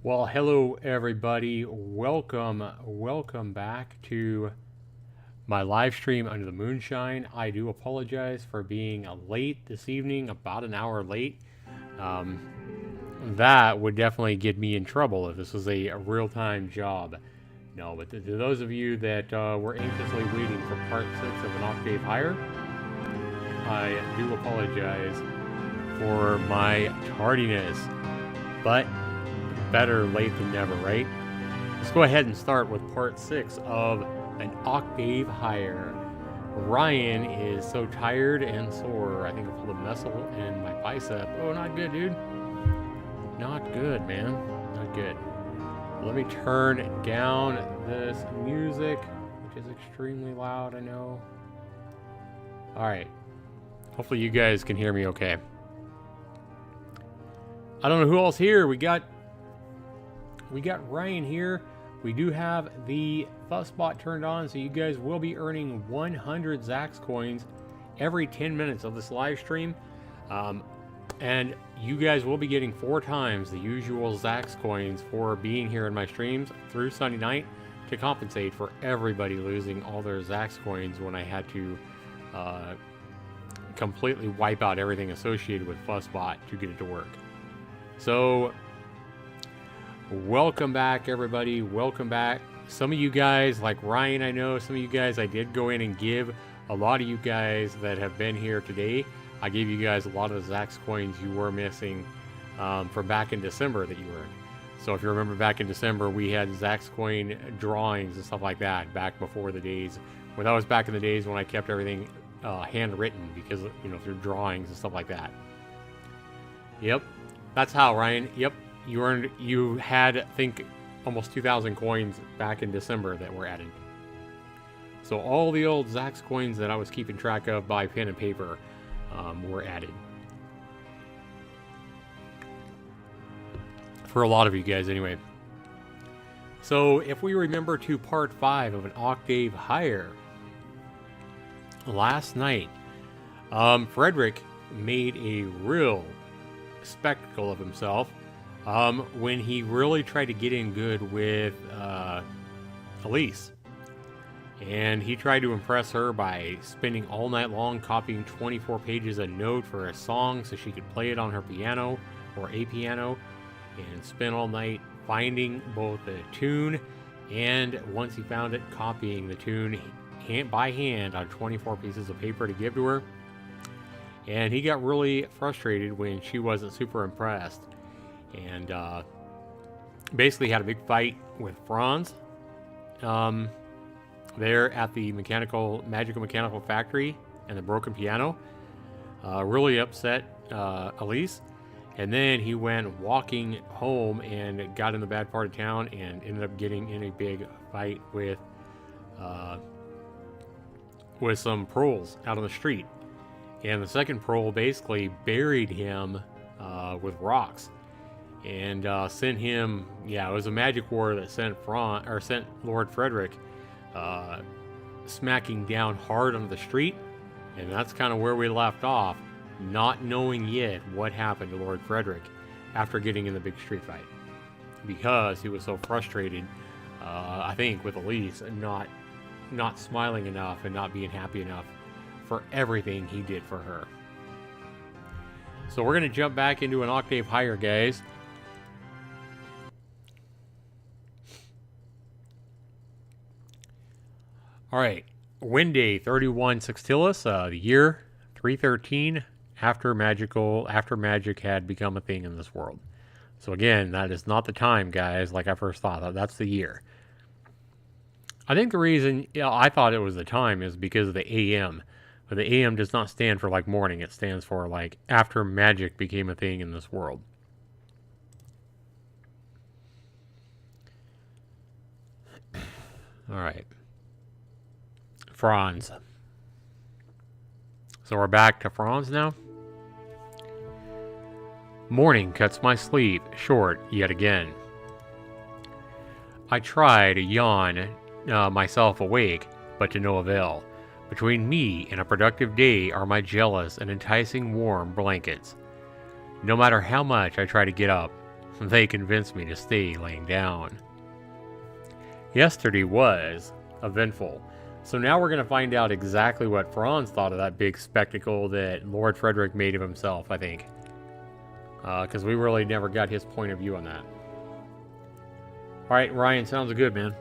Well, hello everybody. Welcome back to my live stream Under the Moonshine. I do apologize for being late this evening, about an hour late. That would definitely get me in trouble if this was a real-time job. No, but to those of you that were anxiously waiting for part 6 of an Octave Higher, I do apologize for my tardiness. But better late than never, right? Let's go ahead and start with part 6 of an Octave Higher. Ryan is so tired and sore. I think I pulled a muscle in my bicep. Oh, not good, dude. Not good, man. Not good. Let me turn down this music, which is extremely loud, I know. Alright. Hopefully you guys can hear me okay. I don't know who else here. We got Ryan here. We do have the fussbot turned on, so you guys will be earning 100 Zax coins every 10 minutes of this live stream. And you guys will be getting 4 times the usual Zax coins for being here in my streams through Sunday night to compensate for everybody losing all their Zax coins when I had to completely wipe out everything associated with fussbot to get it to work. So welcome back, everybody. Welcome back. Some of you guys, like Ryan, I know, some of you guys I did go in and give. A lot of you guys that have been here today, I gave you guys a lot of the Zax coins you were missing from back in December that you earned. So if you remember back in December, we had Zax coin drawings and stuff like that back before the days. Well, that was back in the days when I kept everything handwritten because, you know, through drawings and stuff like that. Yep, that's how, Ryan. Yep. You had, I think, almost 2,000 coins back in December that were added. So all the old Zax coins that I was keeping track of by pen and paper were added. For a lot of you guys, anyway. So if we remember to part 5 of an Octave Higher, last night, Frederick made a real spectacle of himself when he really tried to get in good with Elise. And he tried to impress her by spending all night long copying 24 pages of note for a song so she could play it on her piano or a piano, and spend all night finding both the tune and, once he found it, copying the tune by hand on 24 pieces of paper to give to her. And he got really frustrated when she wasn't super impressed. And basically had a big fight with Franz there at the magical mechanical factory and the broken piano. Really upset Elise. And then he went walking home and got in the bad part of town and ended up getting in a big fight with some proles out on the street. And the second prole basically buried him with rocks. And sent him, it was a magic war that sent Lord Frederick smacking down hard on the street. And that's kind of where we left off, not knowing yet what happened to Lord Frederick after getting in the big street fight, because he was so frustrated, I think, with Elise and not smiling enough and not being happy enough for everything he did for her. So we're going to jump back into an Octave Higher, guys. All right, Wind Day 31 Sextilis, the year 313 after magic had become a thing in this world. So again, that is not the time, guys, like I first thought. That's the year. I think the reason I thought it was the time is because of the AM. But the AM does not stand for like morning. It stands for like after magic became a thing in this world. All right. Franz. So we're back to Franz now. Morning cuts my sleep short yet again. I try to yawn myself awake, but to no avail. Between me and a productive day are my jealous and enticing warm blankets. No matter how much I try to get up, They convinced me to stay laying down. Yesterday was eventful. So now we're going to find out exactly what Franz thought of that big spectacle that Lord Frederick made of himself, I think. Because we really never got his point of view on that. Alright, Ryan, sounds good, man.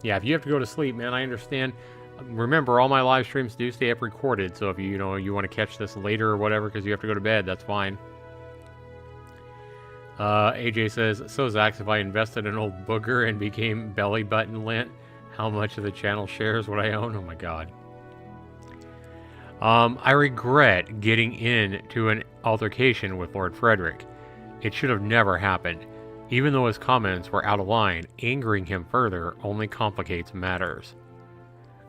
Yeah, if you have to go to sleep, man, I understand. Remember, all my live streams do stay up recorded, so if you want to catch this later or whatever because you have to go to bed, that's fine. AJ says, so Zax, if I invested in old booger and became belly button lint, how much of the channel shares would I own? Oh my god. I regret getting into an altercation with Lord Frederick. It should have never happened. Even though his comments were out of line, angering him further only complicates matters.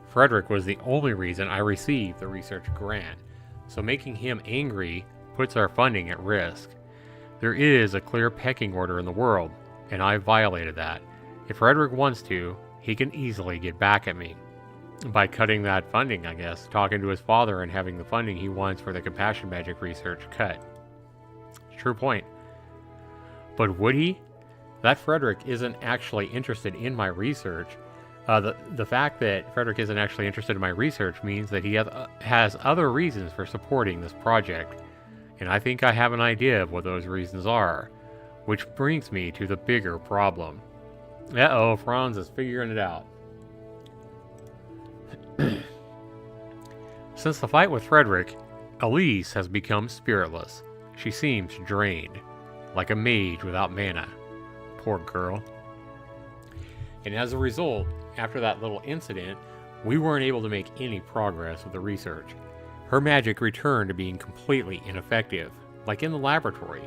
Frederick was the only reason I received the research grant, so making him angry puts our funding at risk. There is a clear pecking order in the world, and I violated that. If Frederick wants to, he can easily get back at me. By cutting that funding, I guess, talking to his father and having the funding he wants for the compassion magic research cut. True point. But would he? That Frederick isn't actually interested in my research. The fact that Frederick isn't actually interested in my research means that he has other reasons for supporting this project. And I think I have an idea of what those reasons are. Which brings me to the bigger problem. Uh-oh, Franz is figuring it out. Since the fight with Frederick, Elise has become spiritless. She seems drained, like a mage without mana. Poor girl. And as a result, after that little incident, we weren't able to make any progress with the research. Her magic returned to being completely ineffective, like in the laboratory.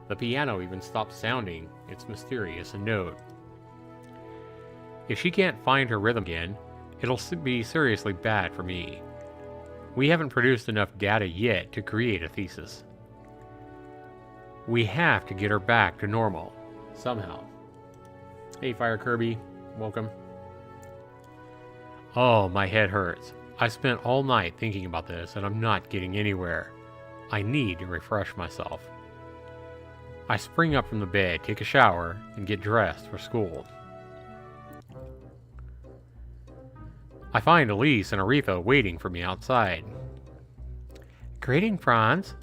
The piano even stopped sounding its mysterious note. If she can't find her rhythm again, it'll be seriously bad for me. We haven't produced enough data yet to create a thesis. We have to get her back to normal, somehow. Hey, Fire Kirby, welcome. Oh, my head hurts. I spent all night thinking about this, and I'm not getting anywhere. I need to refresh myself. I spring up from the bed, take a shower, and get dressed for school. I find Elise and Aretha waiting for me outside. Greeting, Franz.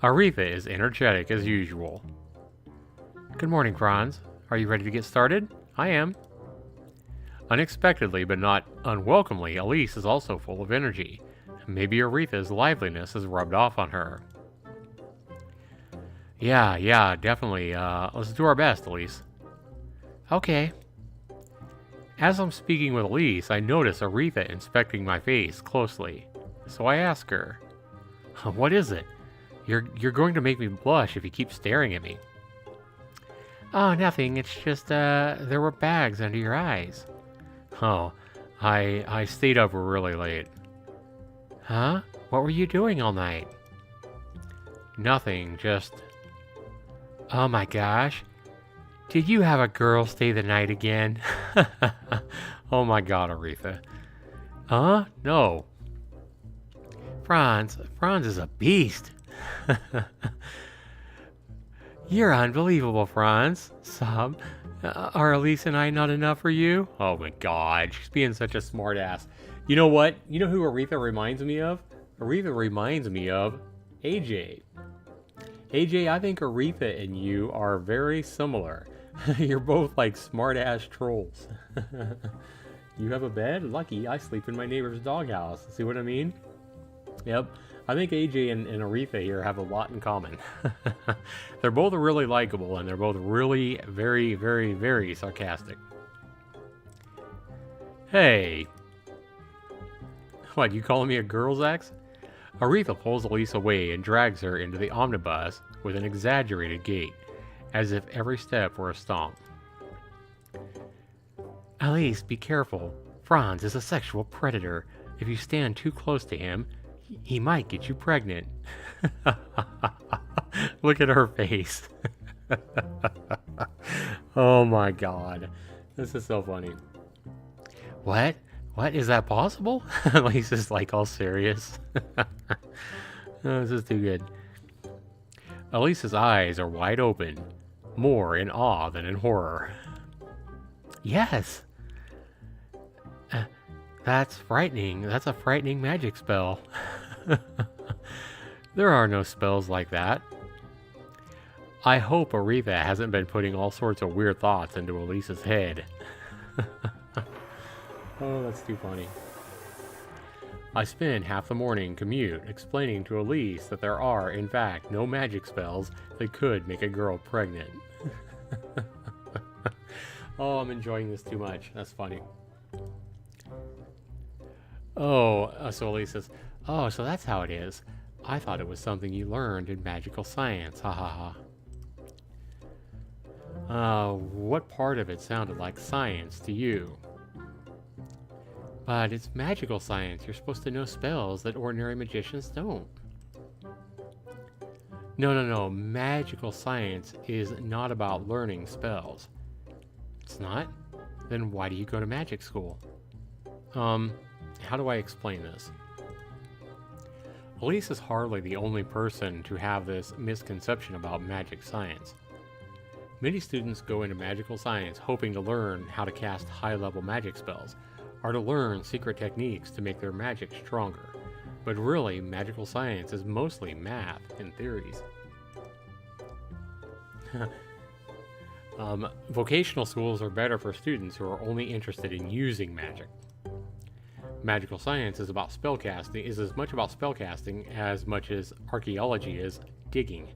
Aretha is energetic as usual. Good morning, Franz. Are you ready to get started? I am. Unexpectedly, but not unwelcomely, Elise is also full of energy. Maybe Aretha's liveliness has rubbed off on her. Yeah, definitely. Let's do our best, Elise. Okay. As I'm speaking with Elise, I notice Aretha inspecting my face closely. So I ask her, what is it? You're going to make me blush if you keep staring at me. Oh, nothing. It's just, there were bags under your eyes. Oh, I stayed up really late. Huh? What were you doing all night? Nothing, just... Oh my gosh. Did you have a girl stay the night again? Oh my god, Aretha. Huh? No. Franz is a beast. You're unbelievable, Franz. Sob. Are Elise and I not enough for you? Oh my god, she's being such a smart ass. You know what? You know who Aretha reminds me of? Aretha reminds me of AJ. AJ, I think Aretha and you are very similar. You're both like smart ass trolls. You have a bed? Lucky, I sleep in my neighbor's doghouse. See what I mean? Yep. I think AJ and Aretha here have a lot in common. They're both really likable, and they're both really very, very, very sarcastic. Hey. What, you calling me a girl's ex? Aretha pulls Elise away and drags her into the omnibus with an exaggerated gait, as if every step were a stomp. Elise, be careful. Franz is a sexual predator. If you stand too close to him, he might get you pregnant. Look at her face. Oh my god. This is so funny. What? What? Is that possible? Lisa's like all serious. Oh, this is too good. Elise's eyes are wide open, more in awe than in horror. Yes! That's frightening. That's a frightening magic spell. There are no spells like that. I hope Aretha hasn't been putting all sorts of weird thoughts into Elise's head. Oh, that's too funny. I spend half the morning commute explaining to Elise that there are, in fact, no magic spells that could make a girl pregnant. Oh, I'm enjoying this too much. That's funny. Oh, so Elise says, oh, so that's how it is. I thought it was something you learned in magical science. Ha ha ha. What part of it sounded like science to you? But it's magical science. You're supposed to know spells that ordinary magicians don't. No. Magical science is not about learning spells. It's not? Then why do you go to magic school? How do I explain this? Elise is hardly the only person to have this misconception about magic science. Many students go into magical science hoping to learn how to cast high-level magic spells, or to learn secret techniques to make their magic stronger. But really, magical science is mostly math and theories. Vocational schools are better for students who are only interested in using magic. Magical science is about spellcasting, is as much about spellcasting as much as archaeology is digging.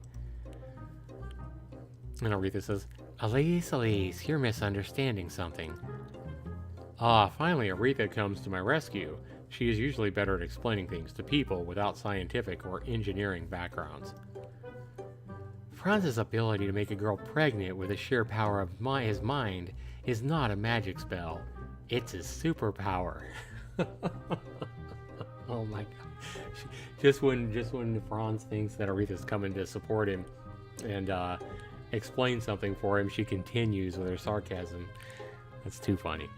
And Aretha says, Elise, you're misunderstanding something. Finally Aretha comes to my rescue. She is usually better at explaining things to people without scientific or engineering backgrounds. Franz's ability to make a girl pregnant with the sheer power of his mind is not a magic spell. It's his superpower. Oh my god. Just when Franz thinks that Aretha's coming to support him and explain something for him, she continues with her sarcasm. That's too funny.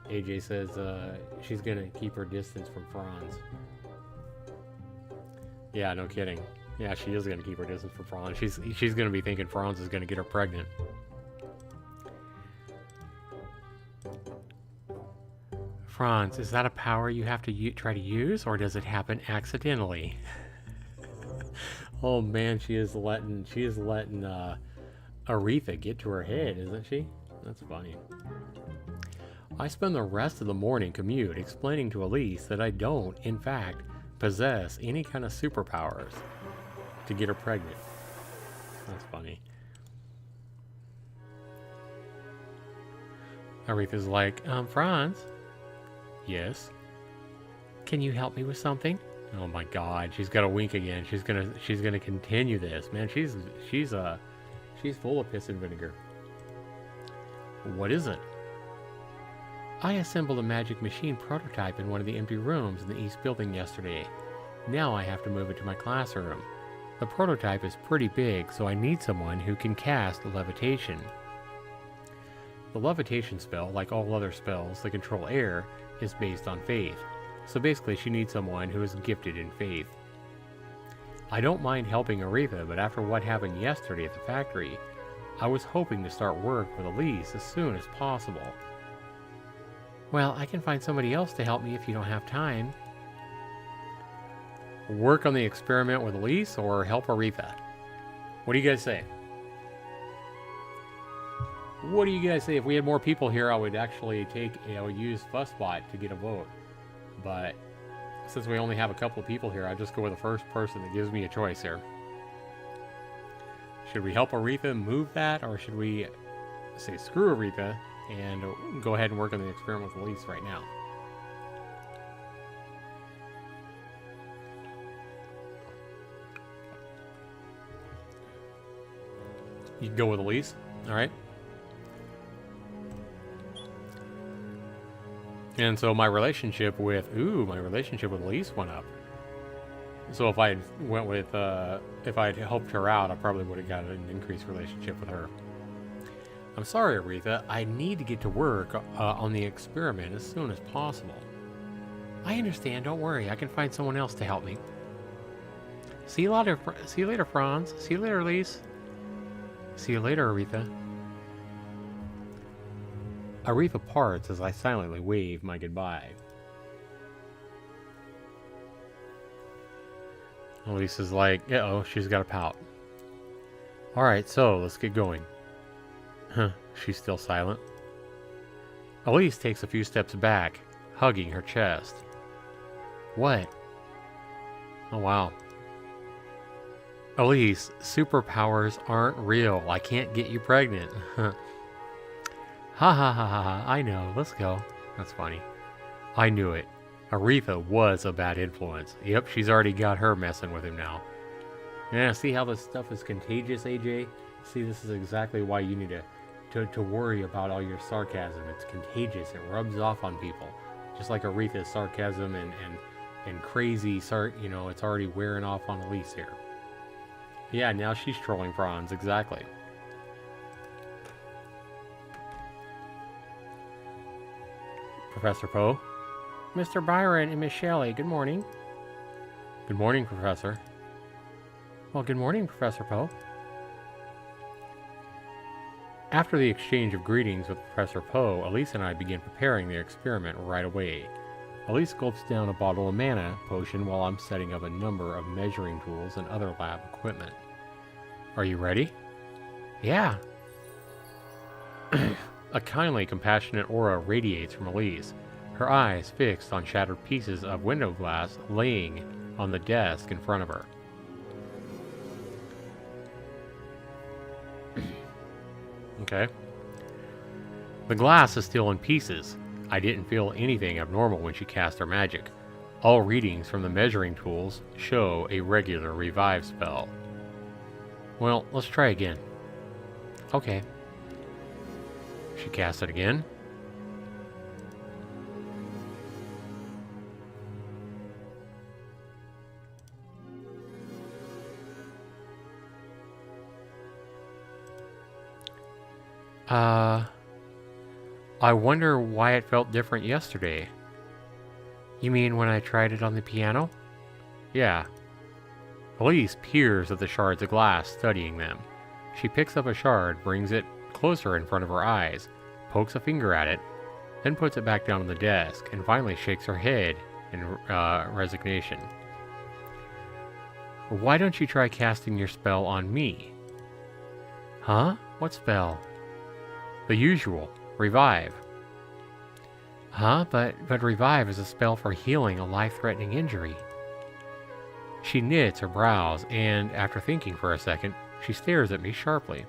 AJ says she's gonna keep her distance from Franz. Yeah, no kidding. Yeah, she is gonna keep her distance from Franz. She's gonna be thinking Franz is gonna get her pregnant. Franz, is that a power you have to try to use, or does it happen accidentally? Oh man, she is letting Aretha get to her head, isn't she? That's funny. I spend the rest of the morning commute explaining to Elise that I don't, in fact, possess any kind of superpowers to get her pregnant. That's funny. Aretha's like, Franz? Yes? Can you help me with something? Oh my god, she's got a wink again. She's gonna continue this. Man, she's full of piss and vinegar. What is it? I assembled a magic machine prototype in one of the empty rooms in the east building yesterday. Now I have to move it to my classroom. The prototype is pretty big, so I need someone who can cast levitation. The levitation spell, like all other spells that control air, is based on faith. So basically she needs someone who is gifted in faith. I don't mind helping Aretha, but after what happened yesterday at the factory, I was hoping to start work with Elise as soon as possible. Well, I can find somebody else to help me if you don't have time. Work on the experiment with Elise or help Aretha? What do you guys say? What do you guys say? If we had more people here, I would actually use Fussbot to get a vote. But since we only have a couple of people here, I just go with the first person that gives me a choice here. Should we help Aretha move that, or should we say screw Aretha and go ahead and work on the experiment with Elise right now? You can go with Elise, all right? And so my relationship with Elise went up. So if I went with, if I'd helped her out, I probably would have got an increased relationship with her. I'm sorry, Aretha. I need to get to work on the experiment as soon as possible. I understand. Don't worry. I can find someone else to help me. See you later, see you later, Franz. See you later, Elise. See you later, Aretha. Aretha parts as I silently wave my goodbye. Elise is like, uh-oh, she's got a pout. Alright, so let's get going. Huh, she's still silent. Elise takes a few steps back, hugging her chest. What? Oh, wow. Elise, superpowers aren't real. I can't get you pregnant. Ha ha ha ha ha. I know. Let's go. That's funny. I knew it. Aretha was a bad influence. Yep, she's already got her messing with him now. Yeah, see how this stuff is contagious, AJ? See, this is exactly why you need to worry about all your sarcasm. It's contagious. It rubs off on people. Just like Aretha's sarcasm and crazy, you know, it's already wearing off on Elise here. Yeah, now she's trolling Franz, exactly. Professor Poe? Mr. Byron and Miss Shelley, good morning. Good morning, Professor. Well, good morning, Professor Poe. After the exchange of greetings with Professor Poe, Elise and I begin preparing the experiment right away. Elise gulps down a bottle of mana potion while I'm setting up a number of measuring tools and other lab equipment. Are you ready? Yeah. A kindly, compassionate aura radiates from Elise, her eyes fixed on shattered pieces of window glass laying on the desk in front of her. Okay. The glass is still in pieces. I didn't feel anything abnormal when she cast her magic. All readings from the measuring tools show a regular revive spell. Well, let's try again. Okay. She cast it again. I wonder why it felt different yesterday. You mean when I tried it on the piano? Yeah. Elise peers at the shards of glass, studying them. She picks up a shard, brings it closer in front of her eyes, pokes a finger at it, then puts it back down on the desk, and finally shakes her head in resignation. Why don't you try casting your spell on me? Huh? What spell? The usual. Revive. Huh? But revive is a spell for healing a life-threatening injury. She knits her brows, and after thinking for a second, she stares at me sharply.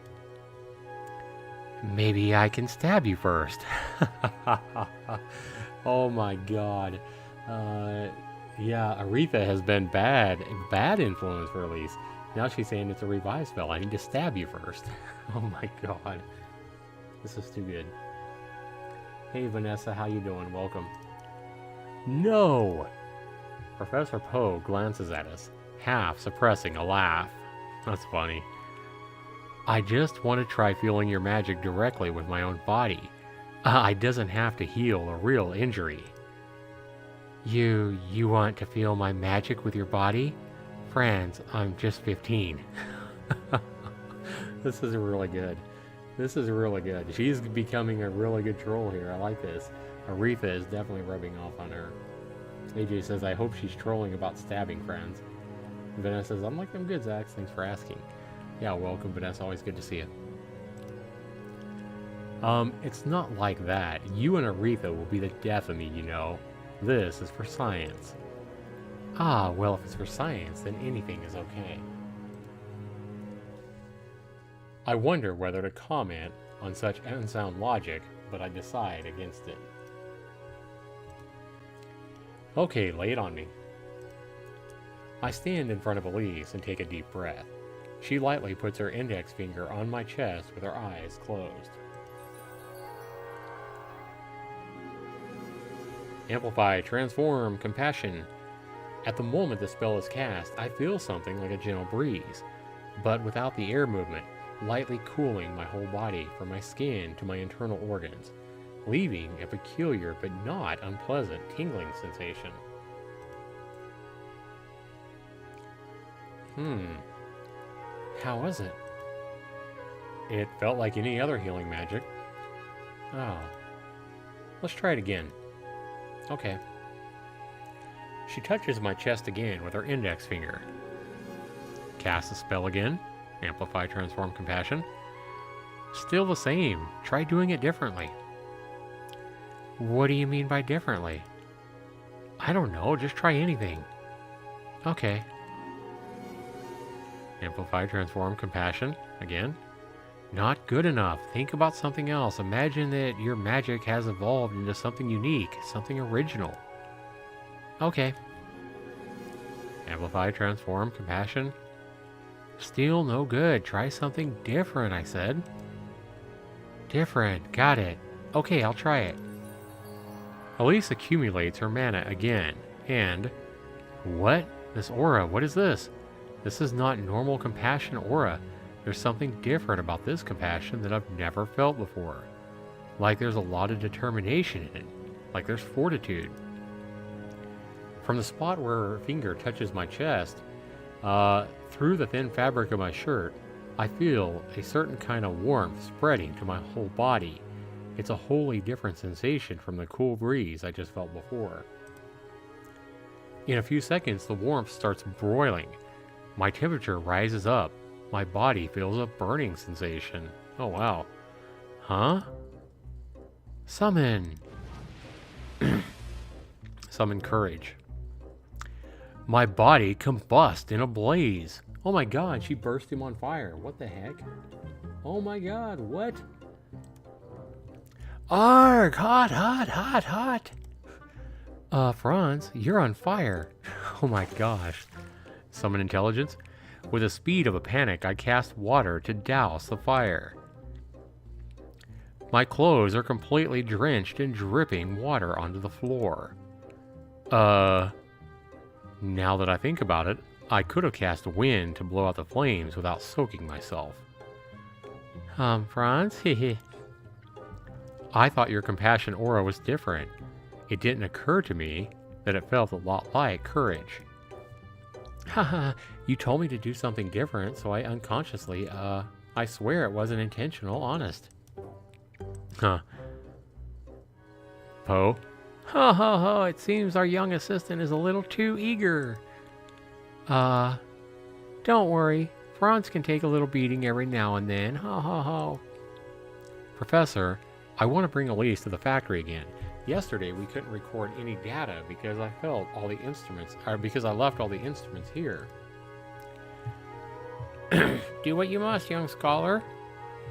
Maybe I can stab you first. Oh my god. Yeah, Aretha has been bad influence for Elise. Now she's saying it's a revive spell. I need to stab you first. Oh my god. This is too good. Hey Vanessa, how you doing? Welcome. No! Professor Poe glances at us, half suppressing a laugh. That's funny. I just want to try feeling your magic directly with my own body. It doesn't have to heal a real injury. You want to feel my magic with your body? Franz, I'm just 15. This is really good. This is really good. She's becoming a really good troll here. I like this. Aretha is definitely rubbing off on her. AJ says, I hope she's trolling about stabbing friends. Vanessa says, I'm good, Zach. Thanks for asking. Yeah, welcome, Vanessa. Always good to see you. It's not like that. You and Aretha will be the death of me, you know. This is for science. Ah, well, if it's for science, then anything is okay. I wonder whether to comment on such unsound logic, but I decide against it. Okay, lay it on me. I stand in front of Elise and take a deep breath. She lightly puts her index finger on my chest with her eyes closed. Amplify, transform, compassion. At the moment the spell is cast, I feel something like a gentle breeze, but without the air movement, lightly cooling my whole body from my skin to my internal organs, leaving a peculiar but not unpleasant tingling sensation. How was it? It felt like any other healing magic. Oh. Let's try it again. Okay. She touches my chest again with her index finger. Cast the spell again. Amplify, transform, compassion. Still the same. Try doing it differently. What do you mean by differently? I don't know. Just try anything. Okay. Amplify, transform, compassion. Again. Not good enough. Think about something else. Imagine that your magic has evolved into something unique, something original. Okay. Amplify, transform, compassion. Still no good. Try something different, I said. Different. Got it. Okay, I'll try it. Elise accumulates her mana again, and... What? This aura, what is this? This is not normal compassion aura. There's something different about this compassion that I've never felt before. Like there's a lot of determination in it. Like there's fortitude. From the spot where her finger touches my chest, through the thin fabric of my shirt, I feel a certain kind of warmth spreading to my whole body. It's a wholly different sensation from the cool breeze I just felt before. In a few seconds, the warmth starts broiling. My temperature rises up. My body feels a burning sensation. Oh wow. Huh? Summon! Summon courage. My body combusts in a blaze. Oh my god, she burst him on fire. What the heck? Oh my god, what? Arg! Hot, hot, hot, hot! Franz, you're on fire. Oh my gosh. Summon intelligence. With the speed of a panic, I cast water to douse the fire. My clothes are completely drenched in dripping water onto the floor. Now that I think about it, I could have cast wind to blow out the flames without soaking myself. Franz? Hehe. I thought your compassion aura was different. It didn't occur to me that it felt a lot like courage. Haha, you told me to do something different, so I unconsciously, I swear it wasn't intentional, honest. Huh. Poe? Ho ho ho, it seems our young assistant is a little too eager. Don't worry. Franz can take a little beating every now and then. Ho ho ho. Professor, I want to bring Elise to the factory again. Yesterday we couldn't record any data because I left all the instruments here. Do what you must, young scholar.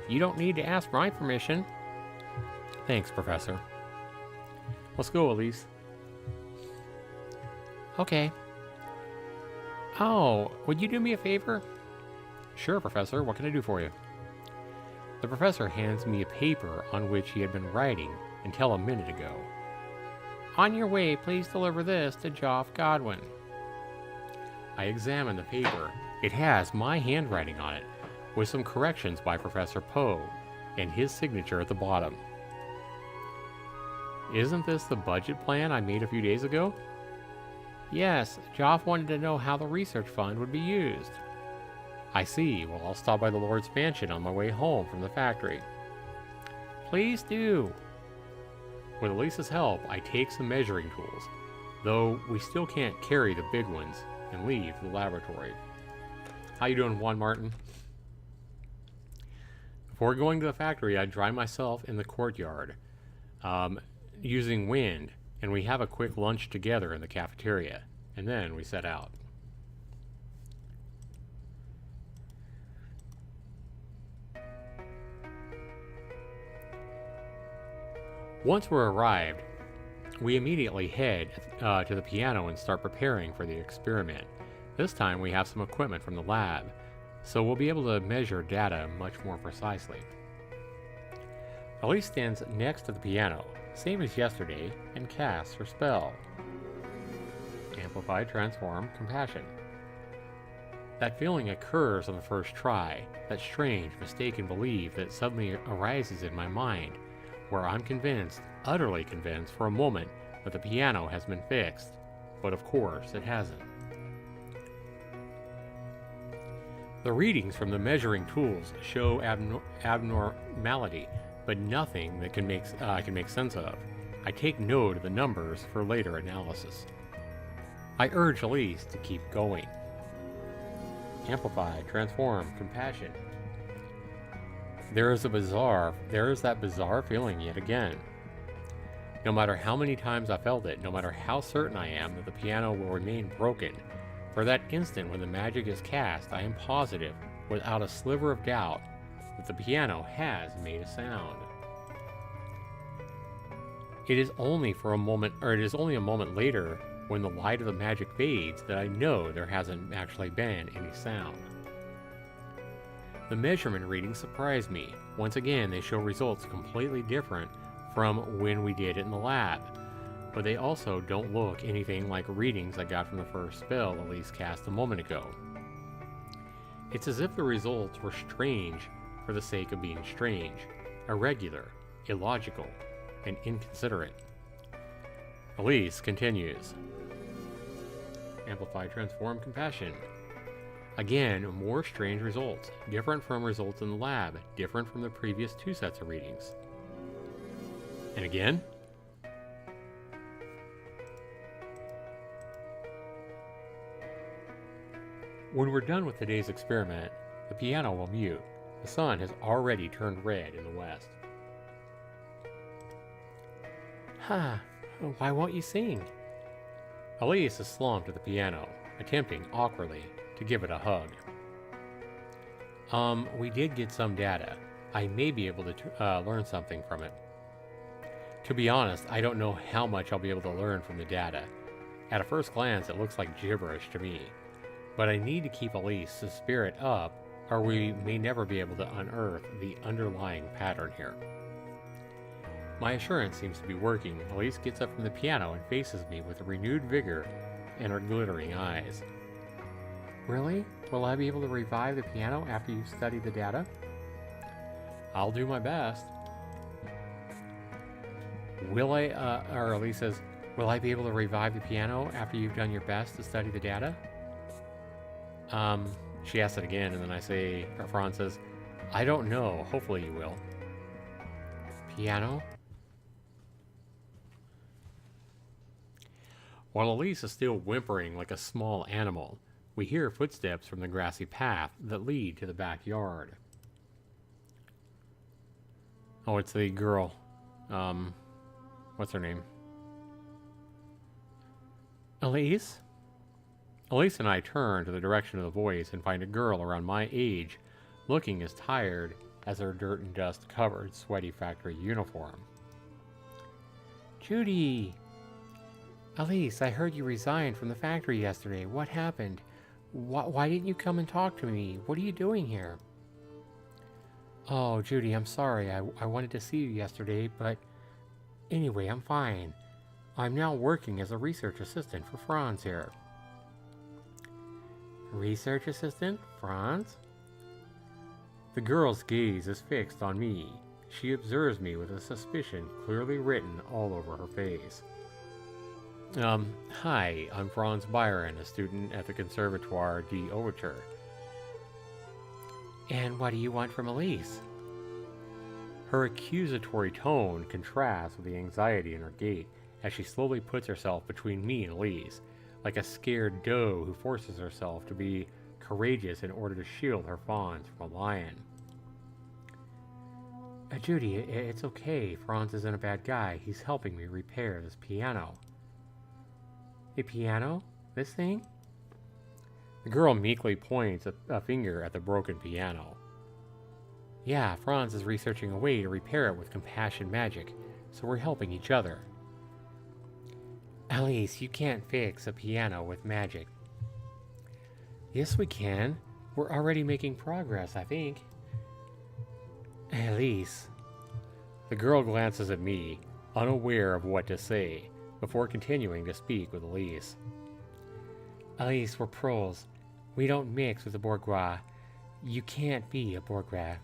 You don't need to ask my permission. Thanks, Professor. Let's go, Elise. Okay. Oh, would you do me a favor? Sure, Professor. What can I do for you? The professor hands me a paper on which he had been writing until a minute ago. On your way, please deliver this to Geoff Godwin. I examine the paper. It has my handwriting on it, with some corrections by Professor Poe, and his signature at the bottom. Isn't this the budget plan I made a few days ago? Yes, Geoff wanted to know how the research fund would be used. I see. Well, I'll stop by the Lord's mansion on my way home from the factory. Please do. With Elisa's help, I take some measuring tools, though we still can't carry the big ones, and leave the laboratory. How you doing, Juan Martin? Before going to the factory, I dry myself in the courtyard, using wind, and we have a quick lunch together in the cafeteria, and then we set out. Once we're arrived, we immediately head to the piano and start preparing for the experiment. This time we have some equipment from the lab, so we'll be able to measure data much more precisely. Elise stands next to the piano, same as yesterday, and casts her spell. Amplify, transform, compassion. That feeling occurs on the first try, that strange, mistaken belief that suddenly arises in my mind, where I'm convinced, utterly convinced for a moment, that the piano has been fixed. But of course, it hasn't. The readings from the measuring tools show abnormality, but nothing that I can make sense of. I take note of the numbers for later analysis. I urge Elise to keep going. Amplify, transform, compassion. There is that bizarre feeling yet again. No matter how many times I felt it, no matter how certain I am that the piano will remain broken, for that instant when the magic is cast, I am positive, without a sliver of doubt, that the piano has made a sound. It is only a moment later, when the light of the magic fades, that I know there hasn't actually been any sound. The measurement readings surprise me. Once again, they show results completely different from when we did it in the lab, but they also don't look anything like readings I got from the first spell Elise cast a moment ago. It's as if the results were strange for the sake of being strange, irregular, illogical, and inconsiderate. Elise continues. Amplify, transform, compassion. Again, more strange results, different from results in the lab, different from the previous 2 sets of readings. And again. When we're done with today's experiment, the piano will mute. The sun has already turned red in the west. Why won't you sing? Elise is slumped at the piano, attempting awkwardly to give it a hug. We did get some data. I may be able to learn something from it. To be honest, I don't know how much I'll be able to learn from the data. At a first glance, it looks like gibberish to me. But I need to keep Elise's spirit up, or we may never be able to unearth the underlying pattern here. My assurance seems to be working. Elise gets up from the piano and faces me with renewed vigor in her glittering eyes. Really? Will I be able to revive the piano after you study the data? I'll do my best. Elise says, will I be able to revive the piano after you've done your best to study the data? She asks it again, and then Franz says, I don't know, hopefully you will. Piano? While Elise is still whimpering like a small animal, we hear footsteps from the grassy path that lead to the backyard. Oh, it's the girl. What's her name? Elise? Elise and I turn to the direction of the voice and find a girl around my age, looking as tired as her dirt and dust covered, sweaty factory uniform. Judy! Elise, I heard you resigned from the factory yesterday. What happened? Why didn't you come and talk to me? What are you doing here? Oh, Judy, I'm sorry. I wanted to see you yesterday, but anyway, I'm fine. I'm now working as a research assistant for Franz here. Research assistant? Franz? The girl's gaze is fixed on me. She observes me with a suspicion clearly written all over her face. Hi, I'm Franz Byron, a student at the Conservatoire d'Ouverture. And what do you want from Elise? Her accusatory tone contrasts with the anxiety in her gait as she slowly puts herself between me and Elise, like a scared doe who forces herself to be courageous in order to shield her fawns from a lion. Judy, it's okay. Franz isn't a bad guy. He's helping me repair this piano. A piano? This thing? The girl meekly points a finger at the broken piano. Yeah, Franz is researching a way to repair it with compassion magic, so we're helping each other. Elise, you can't fix a piano with magic. Yes, we can. We're already making progress, I think. Elise. The girl glances at me, unaware of what to say, before continuing to speak with Elise. Elise, we're pros. We don't mix with the bourgeois. You can't be a bourgeois.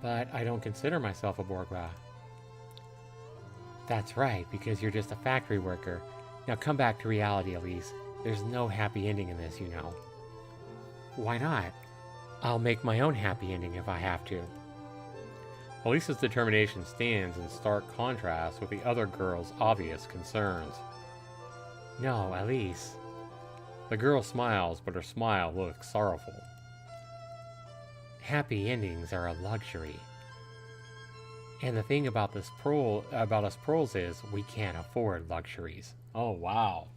But I don't consider myself a bourgeois. That's right, because you're just a factory worker. Now come back to reality, Elise. There's no happy ending in this, you know. Why not? I'll make my own happy ending if I have to. Elise's determination stands in stark contrast with the other girl's obvious concerns. No, Elise. The girl smiles, but her smile looks sorrowful. Happy endings are a luxury. And the thing about us pros is we can't afford luxuries. Oh, wow.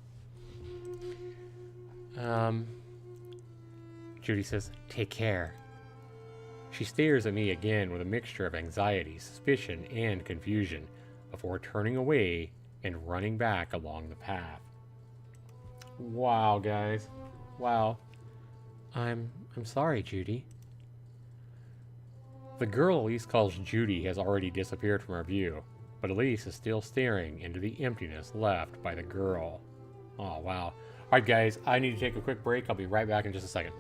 Judy says, take care. She stares at me again with a mixture of anxiety, suspicion, and confusion before turning away and running back along the path. Wow, guys. Wow. I'm sorry, Judy. The girl Elise calls Judy has already disappeared from our view, but Elise is still staring into the emptiness left by the girl. Oh, wow. Alright, guys, I need to take a quick break. I'll be right back in just a second.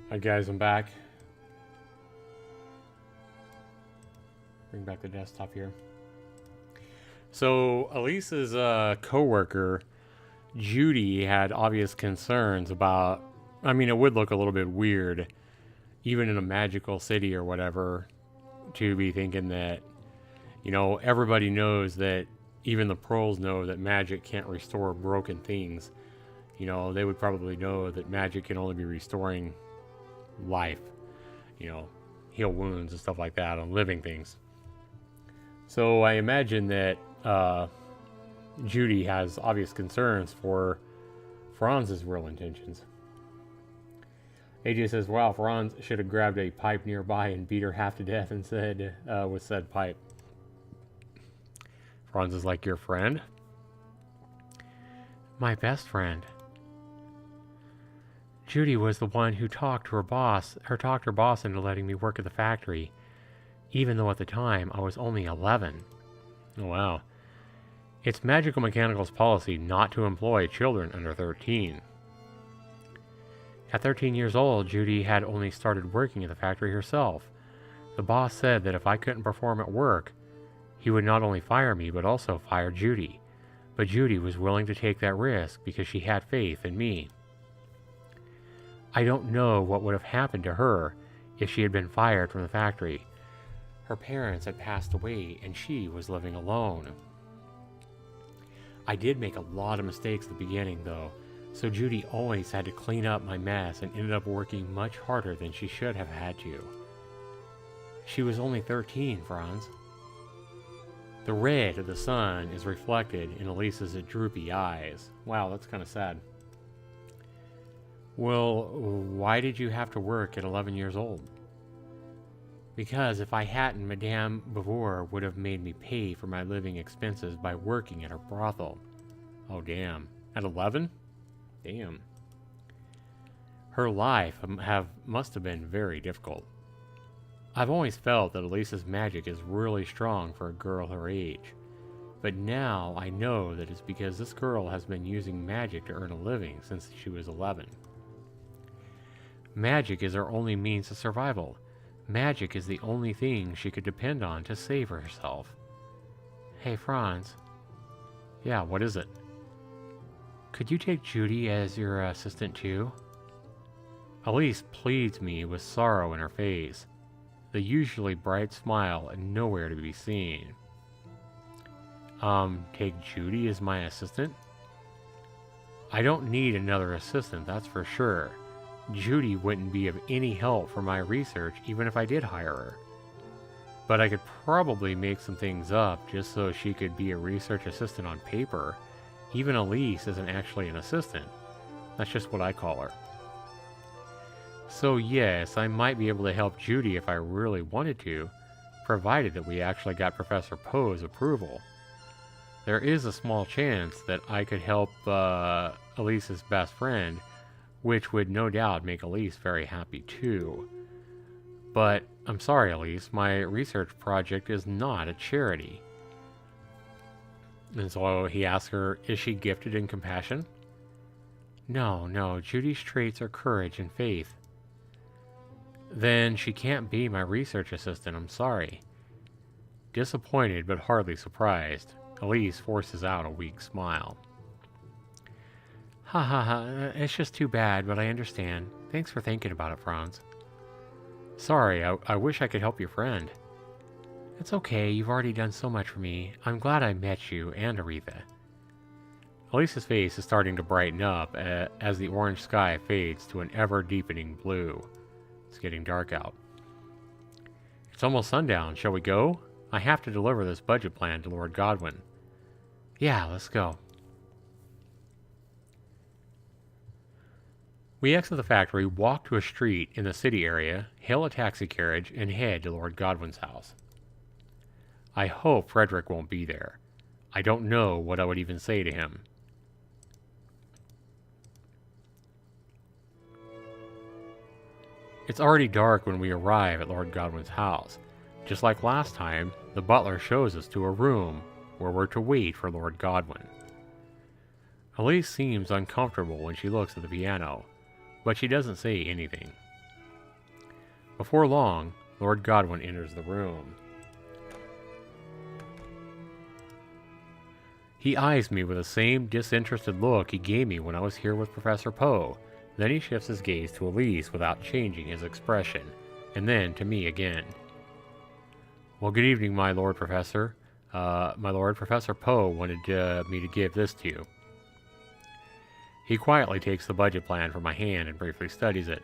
Alright, guys, I'm back. Bring back the desktop here. So, Elise's co-worker, Judy, had obvious concerns about... I mean, it would look a little bit weird, even in a magical city or whatever, to be thinking that, you know, everybody knows that, even the pros know that magic can't restore broken things. You know, they would probably know that magic can only be restoring life, you know, heal wounds and stuff like that on living things. So I imagine that Judy has obvious concerns for Franz's real intentions. AJ says, wow, Franz should have grabbed a pipe nearby and beat her half to death instead with said pipe. Franz is like, your friend? My best friend. Judy was the one who talked her boss into letting me work at the factory, even though at the time I was only 11. Oh, wow. It's Magical Mechanical's policy not to employ children under 13. At 13 years old, Judy had only started working at the factory herself. The boss said that if I couldn't perform at work, he would not only fire me, but also fire Judy. But Judy was willing to take that risk because she had faith in me. I don't know what would have happened to her if she had been fired from the factory. Her parents had passed away and she was living alone. I did make a lot of mistakes at the beginning though, so Judy always had to clean up my mess and ended up working much harder than she should have had to. She was only 13, Franz. The red of the sun is reflected in Elise's droopy eyes. Wow, that's kind of sad. Well, why did you have to work at 11 years old? Because if I hadn't, Madame Bavor would have made me pay for my living expenses by working at her brothel. Oh, damn. At 11? Damn. Her life must have been very difficult. I've always felt that Elise's magic is really strong for a girl her age. But now I know that it's because this girl has been using magic to earn a living since she was 11. Magic is her only means of survival. Magic is the only thing she could depend on to save herself. Hey, Franz. Yeah, what is it? Could you take Judy as your assistant too? Elise pleads me with sorrow in her face, the usually bright smile nowhere to be seen. Take Judy as my assistant? I don't need another assistant, that's for sure. Judy wouldn't be of any help for my research even if I did hire her. But I could probably make some things up just so she could be a research assistant on paper. Even Elise isn't actually an assistant. That's just what I call her. So yes, I might be able to help Judy if I really wanted to, provided that we actually got Professor Poe's approval. There is a small chance that I could help Elise's best friend, which would no doubt make Elise very happy too. But I'm sorry, Elise, my research project is not a charity. And so he asks her, is she gifted in compassion? No, Judy's traits are courage and faith. Then she can't be my research assistant, I'm sorry. Disappointed but hardly surprised, Elise forces out a weak smile. Ha, it's just too bad, but I understand. Thanks for thinking about it, Franz. Sorry, I wish I could help your friend. It's okay, you've already done so much for me. I'm glad I met you and Aretha. Elise's face is starting to brighten up as the orange sky fades to an ever-deepening blue. It's getting dark out. It's almost sundown. Shall we go? I have to deliver this budget plan to Lord Godwin. Yeah, let's go. We exit the factory, walk to a street in the city area, hail a taxi carriage, and head to Lord Godwin's house. I hope Frederick won't be there. I don't know what I would even say to him. It's already dark when we arrive at Lord Godwin's house. Just like last time, the butler shows us to a room where we're to wait for Lord Godwin. Elise seems uncomfortable when she looks at the piano, but she doesn't say anything. Before long, Lord Godwin enters the room. He eyes me with the same disinterested look he gave me when I was here with Professor Poe. Then he shifts his gaze to Elise without changing his expression, and then to me again. Well, good evening, my Lord Professor. My Lord, Professor Poe wanted me to give this to you. He quietly takes the budget plan from my hand and briefly studies it,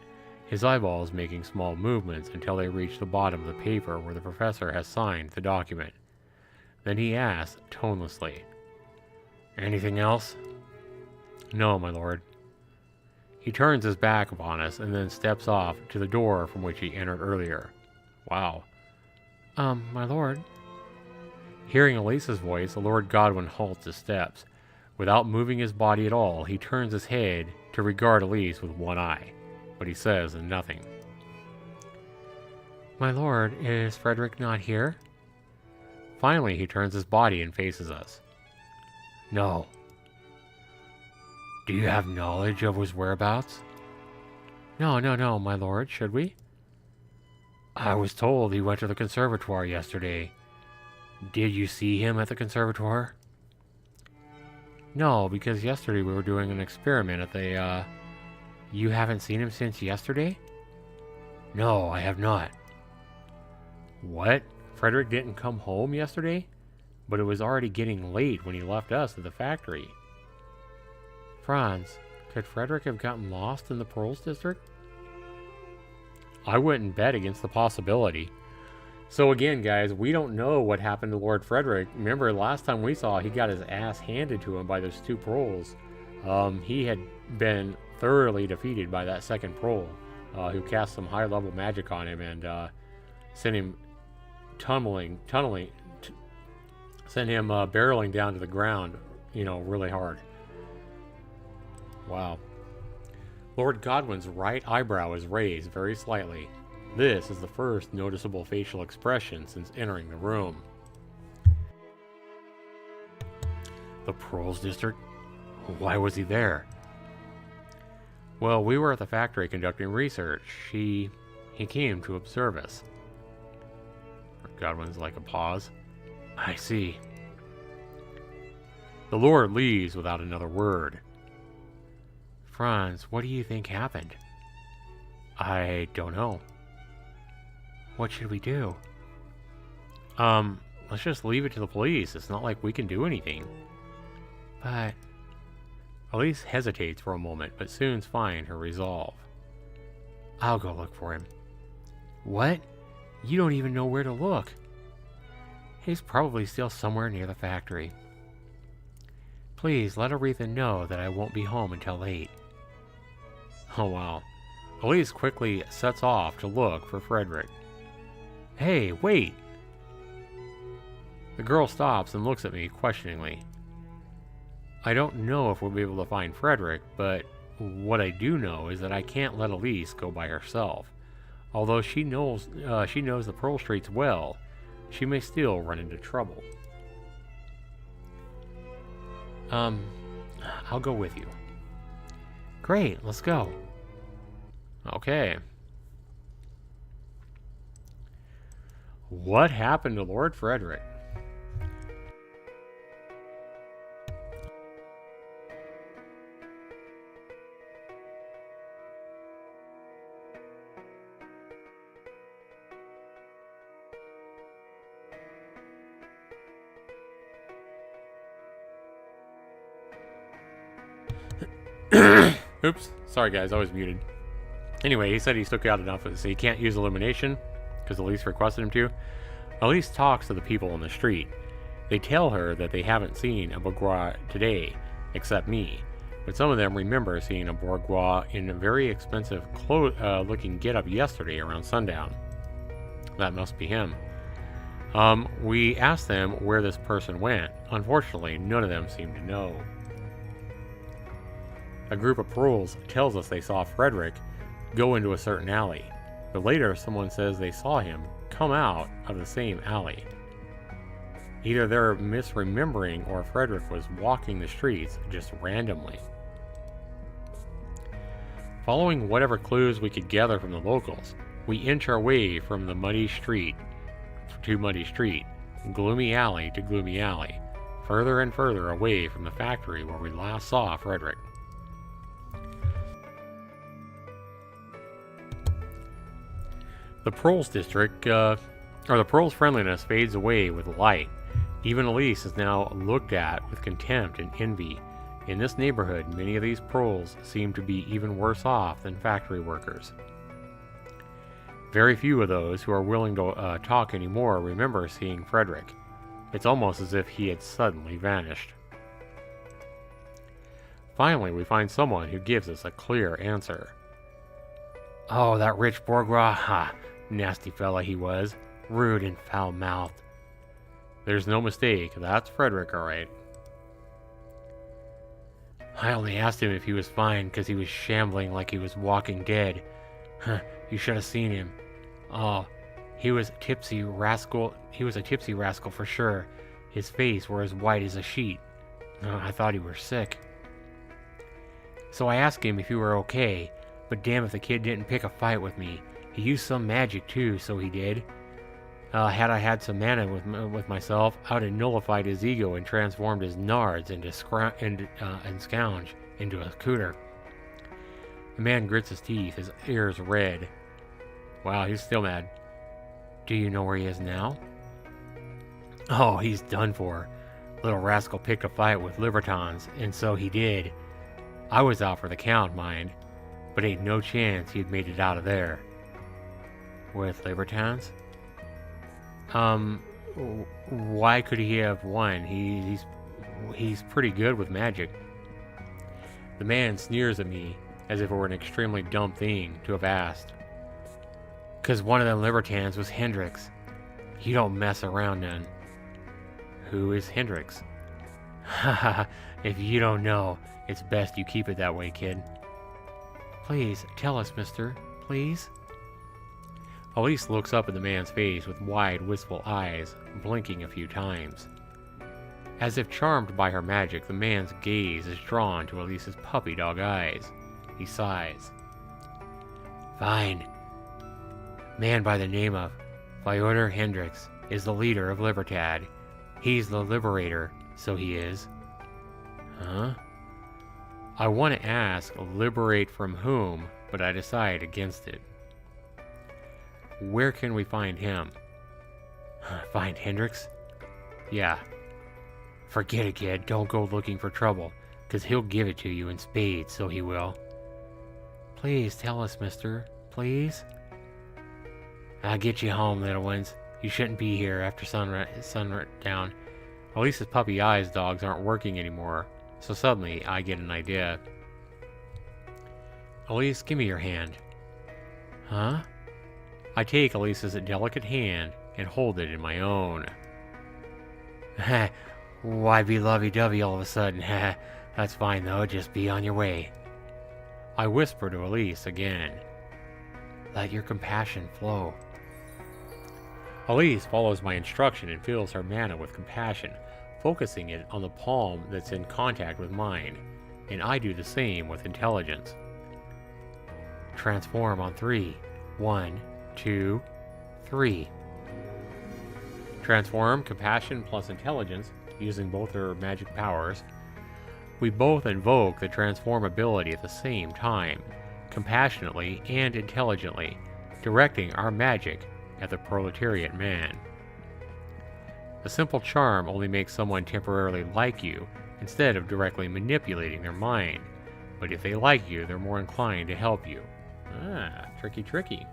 his eyeballs making small movements until they reach the bottom of the paper where the professor has signed the document. Then he asks, tonelessly, "Anything else?" "No, my lord." He turns his back upon us and then steps off to the door from which he entered earlier. Wow. My lord. Hearing Elisa's voice, the Lord Godwin halts his steps. Without moving his body at all, he turns his head to regard Elise with one eye, but he says nothing. My lord, is Frederick not here? Finally, he turns his body and faces us. No. Do you have knowledge of his whereabouts? No, my lord, should we? I was told he went to the conservatoire yesterday. Did you see him at the conservatoire? No, because yesterday we were doing an experiment at the, You haven't seen him since yesterday? No, I have not. What? Frederick didn't come home yesterday? But it was already getting late when he left us at the factory. Franz, could Frederick have gotten lost in the Pearls District? I wouldn't bet against the possibility. So again, guys, we don't know what happened to Lord Frederick. Remember, last time we saw, he got his ass handed to him by those two Pearls. He had been thoroughly defeated by that second Pearl, who cast some high-level magic on him and sent him barreling down to the ground, really hard. Wow. Lord Godwin's right eyebrow is raised very slightly. This is the first noticeable facial expression since entering the room. The Pearls District? Why was he there? Well, we were at the factory conducting research. He came to observe us. Godwin's like a pause. I see. The Lord leaves without another word. Franz, what do you think happened? I don't know. What should we do? Let's just leave it to the police. It's not like we can do anything. But... Elise hesitates for a moment, but soon finds her resolve. I'll go look for him. What? You don't even know where to look. He's probably still somewhere near the factory. Please let Aretha know that I won't be home until late. Oh wow. Elise quickly sets off to look for Frederick. Hey, wait! The girl stops and looks at me questioningly. I don't know if we'll be able to find Frederick, but what I do know is that I can't let Elise go by herself. Although she knows the Pearl Streets well, she may still run into trouble. I'll go with you. Great, let's go. Okay. What happened to Lord Frederick? Oops. Sorry, guys. I was muted. Anyway, he said he took out enough, so he can't use illumination, because Elise requested him to. Elise talks to the people on the street. They tell her that they haven't seen a bourgeois today, except me. But some of them remember seeing a bourgeois in a very expensive looking get-up yesterday around sundown. That must be him. We asked them where this person went. Unfortunately, none of them seem to know. A group of Pearls tells us they saw Frederick go into a certain alley, but later someone says they saw him come out of the same alley. Either they're misremembering or Frederick was walking the streets just randomly. Following whatever clues we could gather from the locals, we inch our way from the muddy street to muddy street, gloomy alley to gloomy alley, further and further away from the factory where we last saw Frederick. The Pearls District, the Pearls' friendliness fades away with light. Even Elise is now looked at with contempt and envy. In this neighborhood, many of these Pearls seem to be even worse off than factory workers. Very few of those who are willing to talk anymore remember seeing Frederick. It's almost as if he had suddenly vanished. Finally, we find someone who gives us a clear answer. Oh, that rich bourgeois, ha! Nasty fella he was, rude and foul-mouthed. There's no mistake, that's Frederick, all right. I only asked him if he was fine because he was shambling like he was walking dead. Huh, you should have seen him. Oh, he was a tipsy rascal for sure. His face were as white as a sheet. I thought he were sick. So I asked him if he were okay, but damn if the kid didn't pick a fight with me. He used some magic too, so he did. Had I had some mana with myself, I would have nullified his ego and transformed his nards and scounge into a cooter. The man grits his teeth, his ears red. Wow, he's still mad. Do you know where he is now? Oh, he's done for. Little rascal picked a fight with Libertons, and so he did. I was out for the count, mind, but ain't no chance he'd made it out of there. With Libertons? Why could he have won? He's pretty good with magic. The man sneers at me as if it were an extremely dumb thing to have asked. 'Cause one of them Libertans was Hendrix. You don't mess around none. Who is Hendrix? Haha, if you don't know, it's best you keep it that way, kid. Please, tell us, mister. Please? Elise looks up at the man's face with wide, wistful eyes, blinking a few times. As if charmed by her magic, the man's gaze is drawn to Elise's puppy dog eyes. He sighs. Fine. Man by the name of Fyodor Hendrix is the leader of Libertad. He's the liberator, so he is. Huh? I want to ask, liberate from whom, but I decide against it. Where can we find him? Find Hendrix? Yeah. Forget it, kid. Don't go looking for trouble, 'cause he'll give it to you in spades, so he will. Please tell us, mister. Please? I'll get you home, little ones. You shouldn't be here after sun down. Elise's puppy eyes dogs aren't working anymore, so suddenly I get an idea. Elise, give me your hand. Huh? I take Elise's delicate hand and hold it in my own. Why be lovey-dovey all of a sudden? That's fine though, just be on your way. I whisper to Elise again. Let your compassion flow. Elise follows my instruction and fills her mana with compassion, focusing it on the palm that's in contact with mine, and I do the same with intelligence. Transform on 3. 1, 2, 3. Transform, compassion plus intelligence, using both her magic powers. We both invoke the transform ability at the same time, compassionately and intelligently, directing our magic at the proletariat man. A simple charm only makes someone temporarily like you, instead of directly manipulating their mind, but if they like you, they're more inclined to help you. Tricky.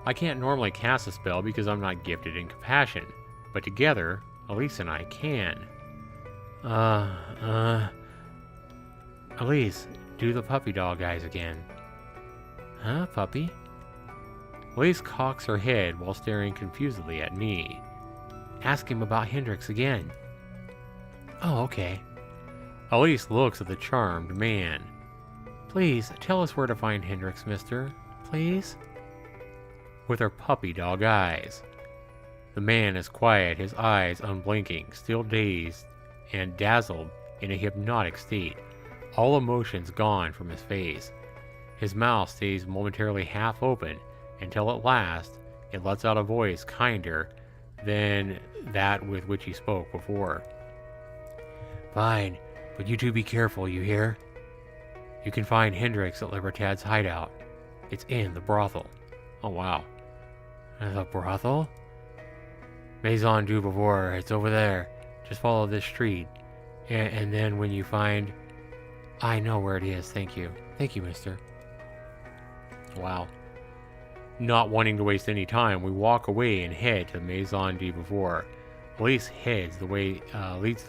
I can't normally cast a spell because I'm not gifted in compassion, but together, Elise and I can. Elise, do the puppy dog eyes again. Huh, puppy? Elise cocks her head while staring confusedly at me. Ask him about Hendrix again. Oh, okay. Elise looks at the charmed man. Please, tell us where to find Hendrix, mister. Please? With her puppy dog eyes. The man is quiet, his eyes unblinking, still dazed and dazzled in a hypnotic state, all emotions gone from his face. His mouth stays momentarily half open until at last it lets out a voice kinder than that with which he spoke before. Fine, but you two be careful, you hear? You can find Hendrix at Libertad's hideout. It's in the brothel. Oh wow. The brothel? Maison du Beauvoir, it's over there. Just follow this street. And then when you find... I know where it is, thank you. Thank you, mister. Wow. Not wanting to waste any time, we walk away and head to Maison du Beauvoir. Elise leads the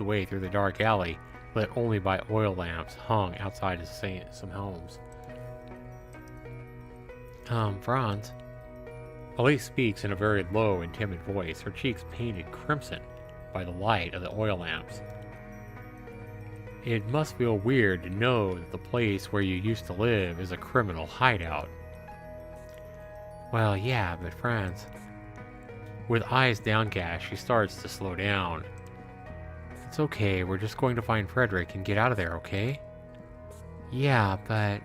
way through the dark alley, lit only by oil lamps hung outside of some homes. Franz. Elise speaks in a very low and timid voice, her cheeks painted crimson by the light of the oil lamps. It must feel weird to know that the place where you used to live is a criminal hideout. Well, yeah, but Franz... With eyes downcast, she starts to slow down. It's okay, we're just going to find Frederick and get out of there, okay? Yeah, but,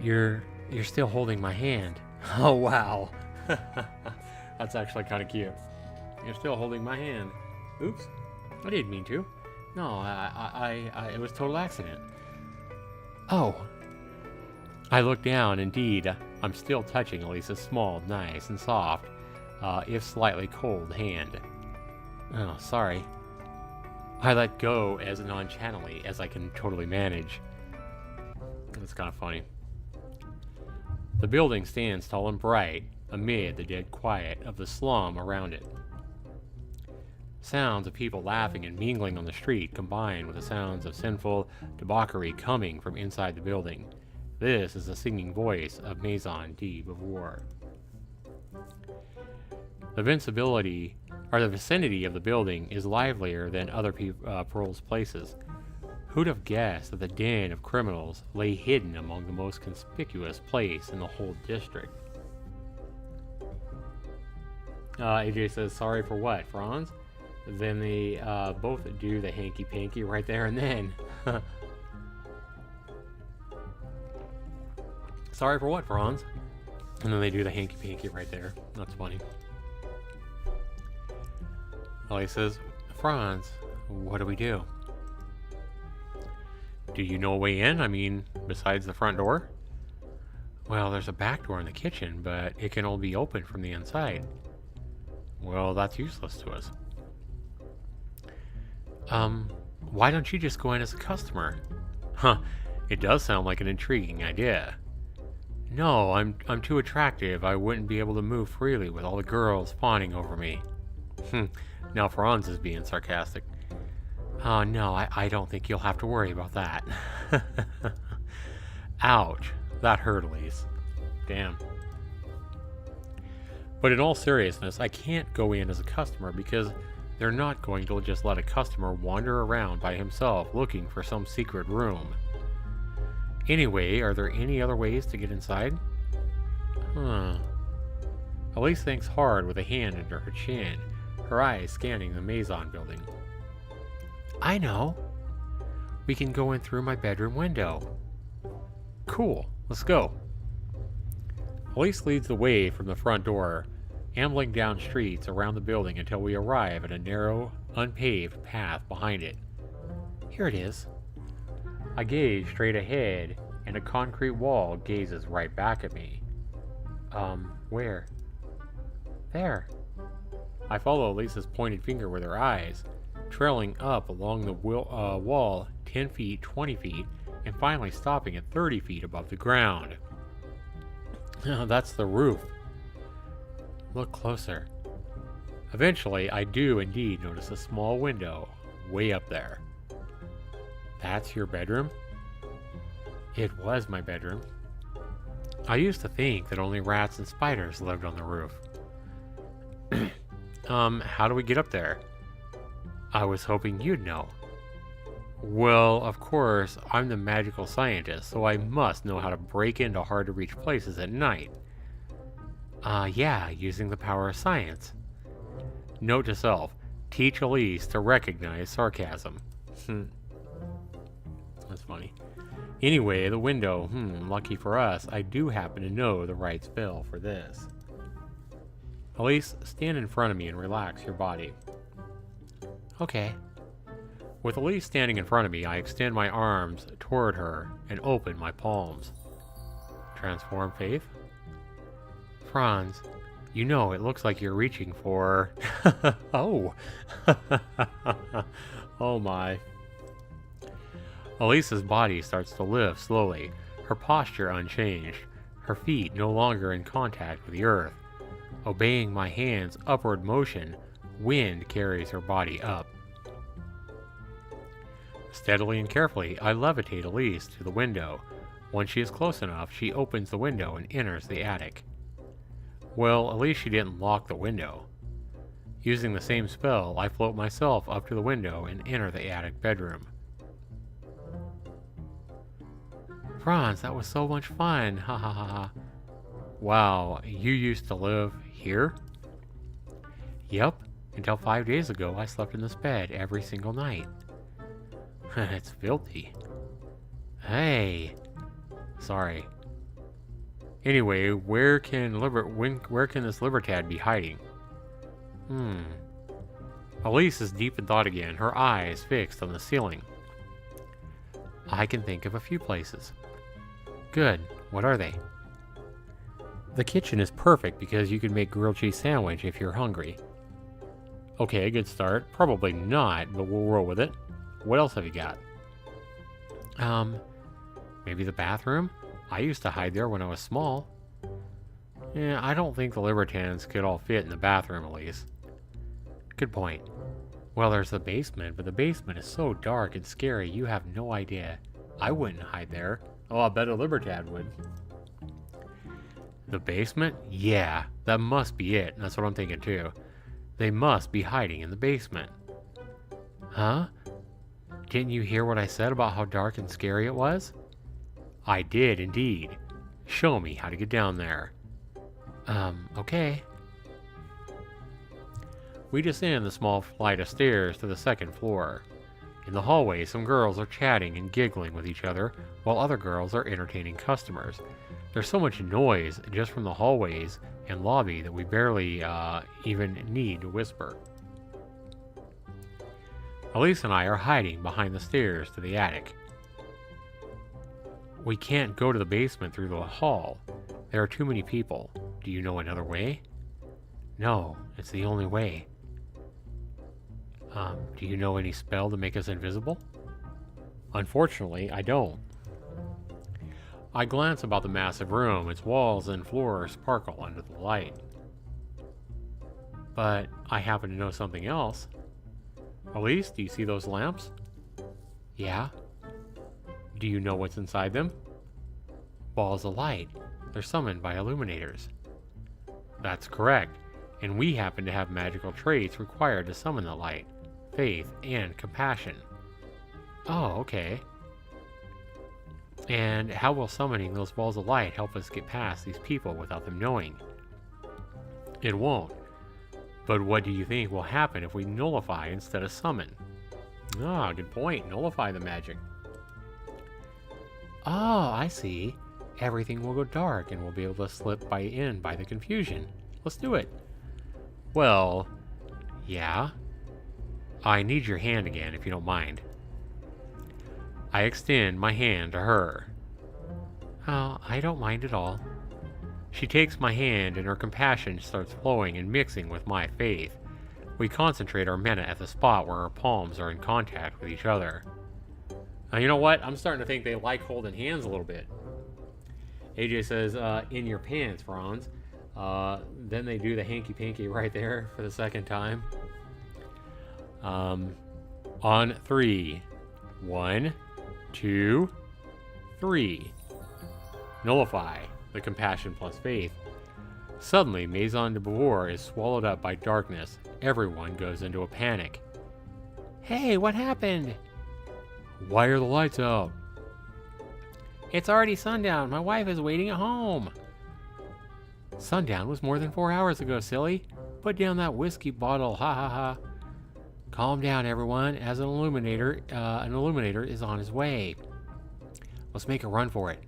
You're still holding my hand. Oh, wow. That's actually kind of cute. You're still holding my hand. Oops. I didn't mean to. No, it was a total accident. Oh. I look down. Indeed, I'm still touching Elisa's small, nice, and soft, if slightly cold hand. Oh, sorry. I let go as nonchalantly as I can totally manage. That's kind of funny. The building stands tall and bright amid the dead quiet of the slum around it. Sounds of people laughing and mingling on the street combine with the sounds of sinful debauchery coming from inside the building. This is the singing voice of Maison de Beauvoir. The vicinity of the building is livelier than other Pearl's places. Who'd have guessed that the den of criminals lay hidden among the most conspicuous place in the whole district? AJ says, sorry for what, Franz? Then they both do the hanky-panky right there and then. Sorry for what, Franz? And then they do the hanky-panky right there. That's funny. Ellie says, Franz, what do we do? Do you know a way in? I mean, besides the front door? Well, there's a back door in the kitchen, but it can only be opened from the inside. Well, that's useless to us. Why don't you just go in as a customer? Huh, it does sound like an intriguing idea. No, I'm too attractive. I wouldn't be able to move freely with all the girls fawning over me. Now Franz is being sarcastic. Oh, no, I don't think you'll have to worry about that. Ouch, that hurt, Elise. Damn. But in all seriousness, I can't go in as a customer because they're not going to just let a customer wander around by himself looking for some secret room. Anyway, are there any other ways to get inside? Elise thinks hard with a hand under her chin, her eyes scanning the Maison building. I know. We can go in through my bedroom window. Cool, let's go. Elise leads the way from the front door, ambling down streets around the building until we arrive at a narrow, unpaved path behind it. Here it is. I gaze straight ahead, and a concrete wall gazes right back at me. Where? There. I follow Elisa's pointed finger with her eyes, trailing up along the wall 10 feet, 20 feet, and finally stopping at 30 feet above the ground. That's the roof. Look closer. Eventually, I do indeed notice a small window way up there. That's your bedroom? It was my bedroom. I used to think that only rats and spiders lived on the roof. How do we get up there? I was hoping you'd know. Well, of course, I'm the magical scientist, so I must know how to break into hard-to-reach places at night. Yeah, using the power of science. Note to self, teach Elise to recognize sarcasm. That's funny. Anyway, the window, lucky for us, I do happen to know the right spell for this. Elise, stand in front of me and relax your body. Okay. With Elise standing in front of me, I extend my arms toward her and open my palms. Transform faith? Franz, you know it looks like you're reaching for... Oh! Oh my. Elisa's body starts to lift slowly, her posture unchanged, her feet no longer in contact with the earth. Obeying my hand's upward motion, wind carries her body up. Steadily and carefully, I levitate Elise to the window. Once she is close enough, she opens the window and enters the attic. Well, at least she didn't lock the window. Using the same spell, I float myself up to the window and enter the attic bedroom. Franz, that was so much fun. Ha ha ha ha. Wow, you used to live here? Yep. Until 5 days ago, I slept in this bed every single night. It's filthy. Hey. Sorry. Anyway, where can this Libertad be hiding? Elise is deep in thought again, her eyes fixed on the ceiling. I can think of a few places. Good. What are they? The kitchen is perfect because you can make grilled cheese sandwich if you're hungry. Okay, good start. Probably not, but we'll roll with it. What else have you got? Maybe the bathroom? I used to hide there when I was small. Yeah, I don't think the Libertans could all fit in the bathroom, at least. Good point. Well, there's the basement, but the basement is so dark and scary, you have no idea. I wouldn't hide there. Oh, I bet a Libertad would. The basement? Yeah, that must be it. That's what I'm thinking, too. They must be hiding in the basement. Huh? Didn't you hear what I said about how dark and scary it was? I did, indeed. Show me how to get down there. Okay. We descend the small flight of stairs to the second floor. In the hallway, some girls are chatting and giggling with each other, while other girls are entertaining customers. There's so much noise just from the hallways and lobby that we barely even need to whisper. Elise and I are hiding behind the stairs to the attic. We can't go to the basement through the hall. There are too many people. Do you know another way? No, it's the only way. Do you know any spell to make us invisible? Unfortunately, I don't. I glance about the massive room. Its walls and floor sparkle under the light. But I happen to know something else. Elise, do you see those lamps? Yeah. Do you know what's inside them? Balls of light. They're summoned by illuminators. That's correct. And we happen to have magical traits required to summon the light. Faith and compassion. Oh, okay. And how will summoning those balls of light help us get past these people without them knowing? It won't. But what do you think will happen if we nullify instead of summon? Ah, good point. Nullify the magic. Oh, I see. Everything will go dark and we'll be able to slip in by the confusion. Let's do it. Well, yeah. I need your hand again, if you don't mind. I extend my hand to her. Oh, I don't mind at all. She takes my hand and her compassion starts flowing and mixing with my faith. We concentrate our mana at the spot where our palms are in contact with each other. Now, you know what? I'm starting to think they like holding hands a little bit. AJ says, in your pants, Franz. Then they do the hanky-panky right there for the second time. On 3. 1, 2, 3. Nullify the compassion plus faith. Suddenly, Maison de Beauvoir is swallowed up by darkness. Everyone goes into a panic. Hey, what happened? Why are the lights out? It's already sundown. My wife is waiting at home. Sundown was more than 4 hours ago, silly. Put down that whiskey bottle. Ha ha ha. Calm down, everyone, as an illuminator is on his way. Let's make a run for it.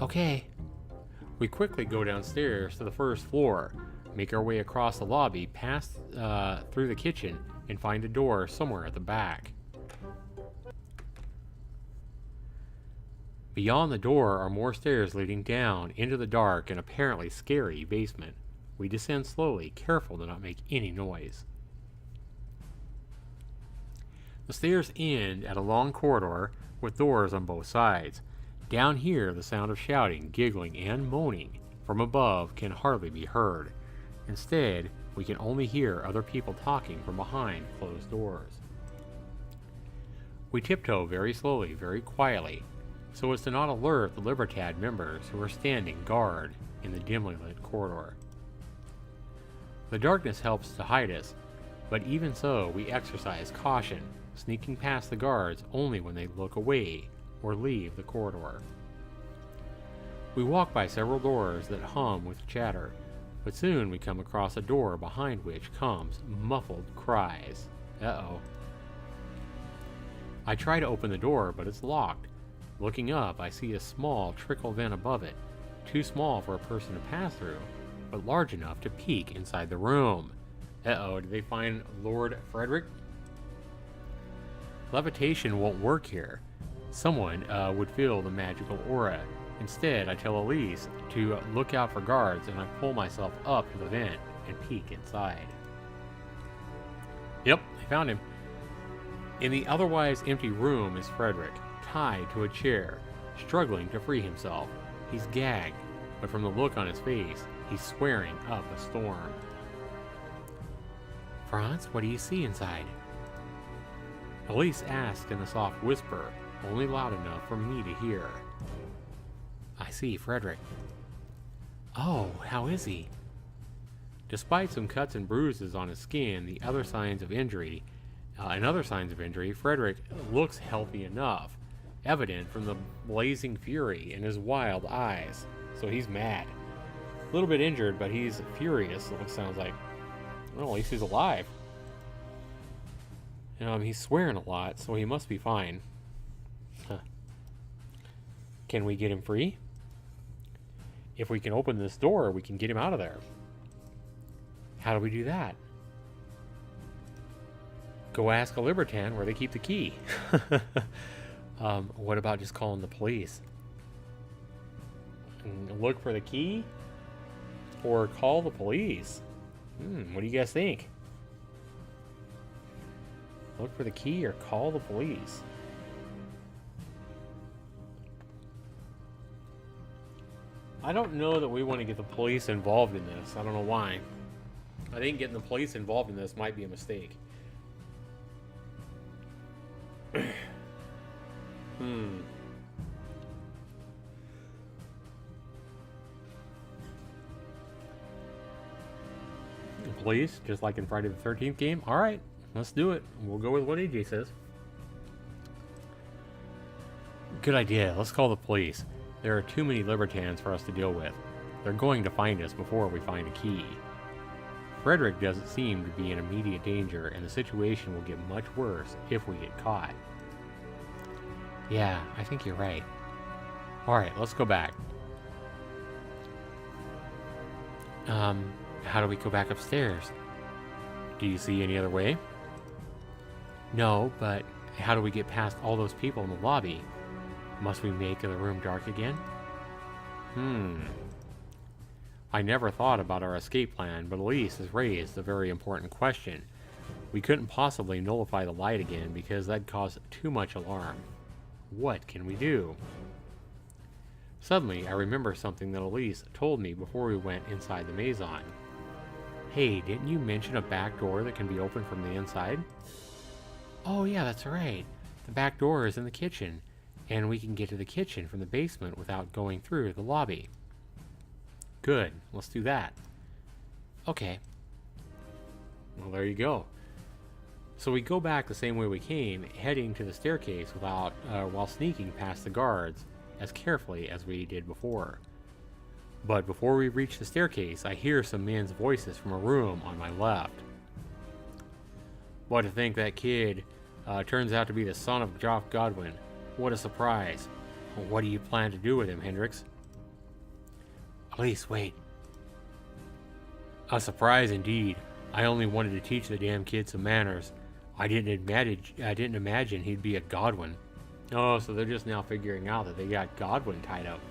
Okay. We quickly go downstairs to the first floor, make our way across the lobby, pass through the kitchen, and find a door somewhere at the back. Beyond the door are more stairs leading down into the dark and apparently scary basement. We descend slowly, careful to not make any noise. The stairs end at a long corridor with doors on both sides. Down here, the sound of shouting, giggling, and moaning from above can hardly be heard. Instead, we can only hear other people talking from behind closed doors. We tiptoe very slowly, very quietly, so as to not alert the Libertad members who are standing guard in the dimly lit corridor. The darkness helps to hide us, But even so, we exercise caution, sneaking past the guards only when they look away or leave the corridor. We walk by several doors that hum with chatter, but soon we come across a door behind which comes muffled cries. Uh-oh. I try to open the door, but it's locked. Looking up, I see a small trickle vent above it, too small for a person to pass through, but large enough to peek inside the room. Uh-oh, did they find Lord Frederick? Levitation won't work here. Someone would feel the magical aura. Instead, I tell Elise to look out for guards, and I pull myself up to the vent and peek inside. Yep, I found him. In the otherwise empty room is Frederick, tied to a chair, struggling to free himself. He's gagged, but from the look on his face, he's swearing up a storm. Franz, what do you see inside? Elise asked in a soft whisper, only loud enough for me to hear. I see Frederick. Oh, how is he? Despite some cuts and bruises on his skin, and other signs of injury, Frederick looks healthy enough, evident from the blazing fury in his wild eyes. So he's mad. A little bit injured, but he's furious, it sounds like. Well, at least he's alive. He's swearing a lot, so he must be fine. Huh. Can we get him free? If we can open this door, we can get him out of there. How do we do that? Go ask a Libertan where they keep the key. What about just calling the police? Look for the key? Or call the police? What do you guys think? Look for the key or call the police? I don't know that we want to get the police involved in this. I don't know why. I think getting the police involved in this might be a mistake. Police, just like in Friday the 13th game? Alright, let's do it. We'll go with what AJ says. Good idea. Let's call the police. There are too many Libertans for us to deal with. They're going to find us before we find a key. Frederick doesn't seem to be in immediate danger, and the situation will get much worse if we get caught. Yeah, I think you're right. Alright, let's go back. How do we go back upstairs? Do you see any other way? No, but how do we get past all those people in the lobby? Must we make the room dark again? I never thought about our escape plan, but Elise has raised a very important question. We couldn't possibly nullify the light again because that'd cause too much alarm. What can we do? Suddenly, I remember something that Elise told me before we went inside the Maison. Hey, didn't you mention a back door that can be opened from the inside? Oh yeah, that's right. The back door is in the kitchen, and we can get to the kitchen from the basement without going through the lobby. Good, let's do that. Okay. Well, there you go. So we go back the same way we came, heading to the staircase while sneaking past the guards as carefully as we did before. But before we reach the staircase, I hear some men's voices from a room on my left. What to think that kid turns out to be the son of Joff Godwin. What a surprise. What do you plan to do with him, Hendrix? Elise, wait. A surprise indeed. I only wanted to teach the damn kid some manners. I didn't imagine he'd be a Godwin. Oh, so they're just now figuring out that they got Godwin tied up.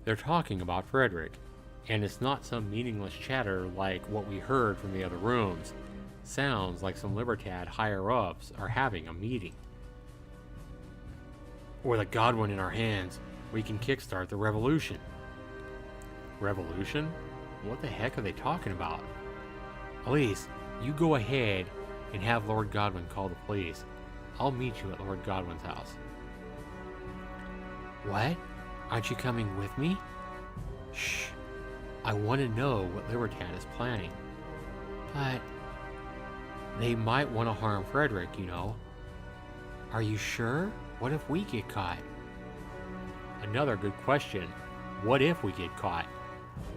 They're talking about Frederick, and it's not some meaningless chatter like what we heard from the other rooms. Sounds like some Libertad higher-ups are having a meeting. With a Godwin in our hands, we can kickstart the revolution. Revolution? What the heck are they talking about? Elise, you go ahead and have Lord Godwin call the police. I'll meet you at Lord Godwin's house. What? Aren't you coming with me? Shh. I want to know what Libertad is planning. But they might want to harm Frederick, you know. Are you sure? What if we get caught? Another good question. What if we get caught?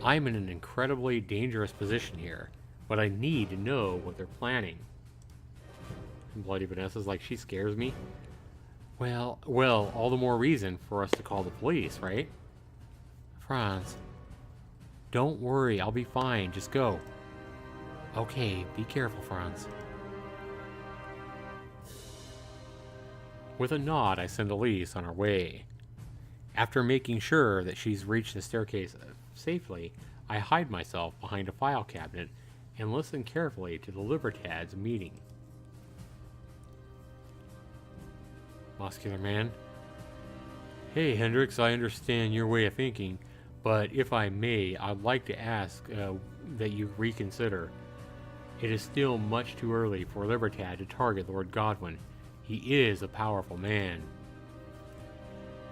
I'm in an incredibly dangerous position here, but I need to know what they're planning. And Bloody Vanessa's like, she scares me. Well, all the more reason for us to call the police, right? Franz, don't worry, I'll be fine, just go. Okay, be careful, Franz. With a nod, I send Elise on her way. After making sure that she's reached the staircase safely, I hide myself behind a file cabinet and listen carefully to the Libertads meeting. Muscular man. Hey, Hendrix, I understand your way of thinking, but if I may, I'd like to ask that you reconsider. It is still much too early for Libertad to target Lord Godwin. He is a powerful man.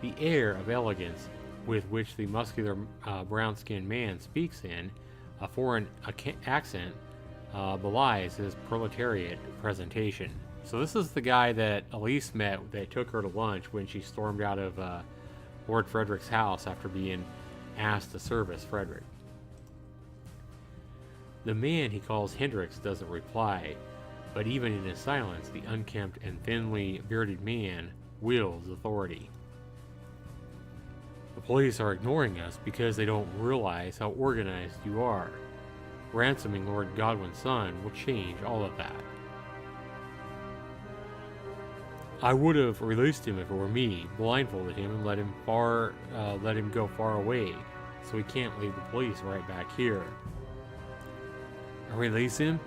The air of elegance with which the muscular brown-skinned man speaks in a foreign accent belies his proletariat presentation. So this is the guy that Elise met that took her to lunch when she stormed out of Lord Frederick's house after being asked to service Frederick. The man he calls Hendrix doesn't reply, but even in his silence, the unkempt and thinly bearded man wields authority. The police are ignoring us because they don't realize how organized you are. Ransoming Lord Godwin's son will change all of that. I would have released him if it were me, blindfolded him and let him go far away, so he can't leave the police right back here. Release him?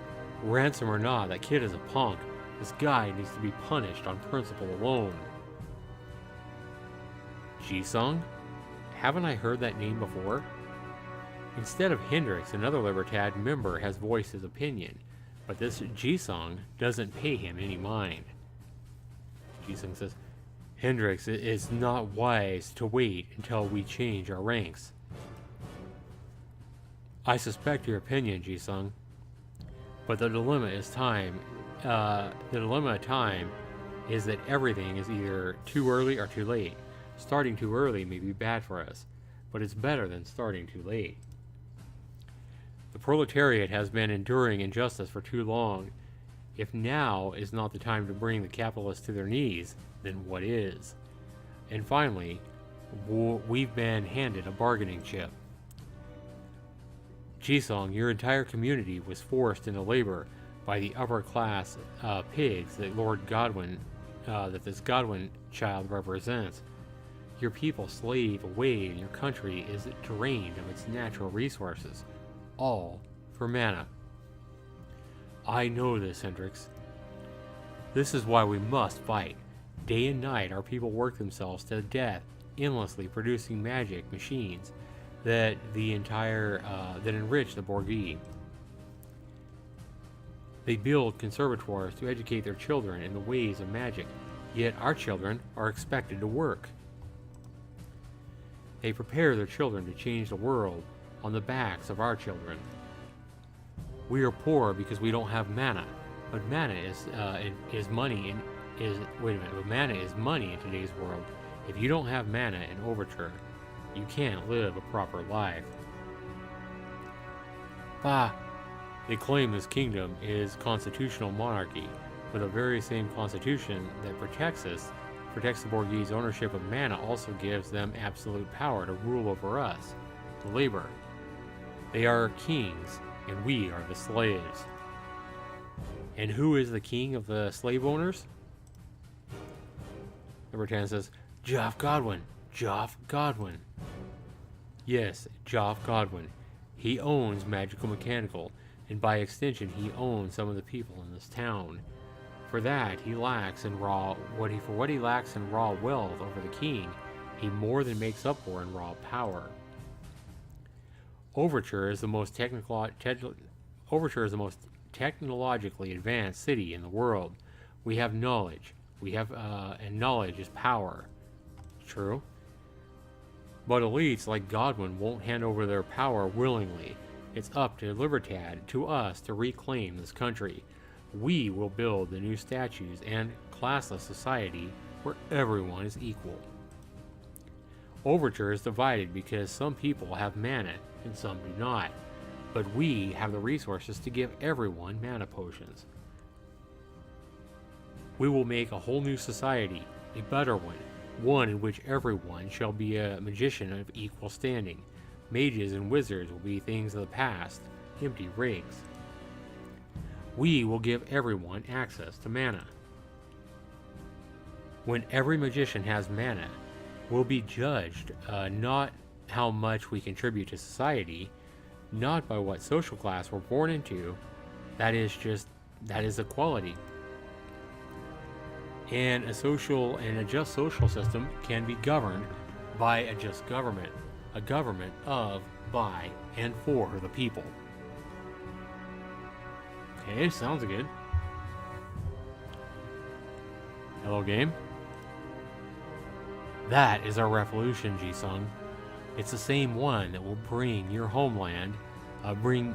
Ransom or not, that kid is a punk. This guy needs to be punished on principle alone. Jisung? Haven't I heard that name before? Instead of Hendrix, another Libertad member has voiced his opinion, but this Jisung doesn't pay him any mind. Jisung says, Hendrix, it is not wise to wait until we change our ranks. I suspect your opinion, Jisung, but the dilemma is time. The dilemma of time is that everything is either too early or too late. Starting too early may be bad for us, but it's better than starting too late. The proletariat has been enduring injustice for too long. If now is not the time to bring the capitalists to their knees, then what is? And finally, we've been handed a bargaining chip. Jisung, your entire community was forced into labor by the upper class pigs that Lord Godwin, that this Godwin child represents. Your people slave away and your country is drained of its natural resources, all for mana. I know this, Hendrix. This is why we must fight. Day and night our people work themselves to death, endlessly producing magic machines that enrich the bourgeois. They build conservatoires to educate their children in the ways of magic, yet our children are expected to work. They prepare their children to change the world on the backs of our children. We are poor because we don't have mana, but mana is money but mana is money in today's world. If you don't have mana in Overture, you can't live a proper life. Bah! They claim this kingdom is constitutional monarchy, but the very same constitution that protects the bourgeois' ownership of mana also gives them absolute power to rule over us, the labor. They are kings, and we are the slaves. And who is the king of the slave owners? Number 10 says, Joff Godwin. Joff Godwin. Yes, Joff Godwin. He owns Magical Mechanical, and by extension he owns some of the people in this town. For that he lacks in what he lacks in raw wealth over the king, he more than makes up for in raw power. Overture is the most technologically advanced city in the world. We have knowledge. And knowledge is power. True. But elites like Godwin won't hand over their power willingly. It's up to Libertad, to us, to reclaim this country. We will build the new statues and classless society where everyone is equal. Overture is divided because some people have mana and some do not, but we have the resources to give everyone mana potions. We will make a whole new society, a better one in which everyone shall be a magician of equal standing. Mages and wizards will be things of the past, empty rigs. We will give everyone access to mana. When every magician has mana, we'll be judged not how much we contribute to society, not by what social class we're born into. That is equality. And a just social system can be governed by a just government, a government of, by, and for the people. Okay, sounds good. Hello, game. That is our revolution, Ji-sung. It's the same one that will bring your homeland, bring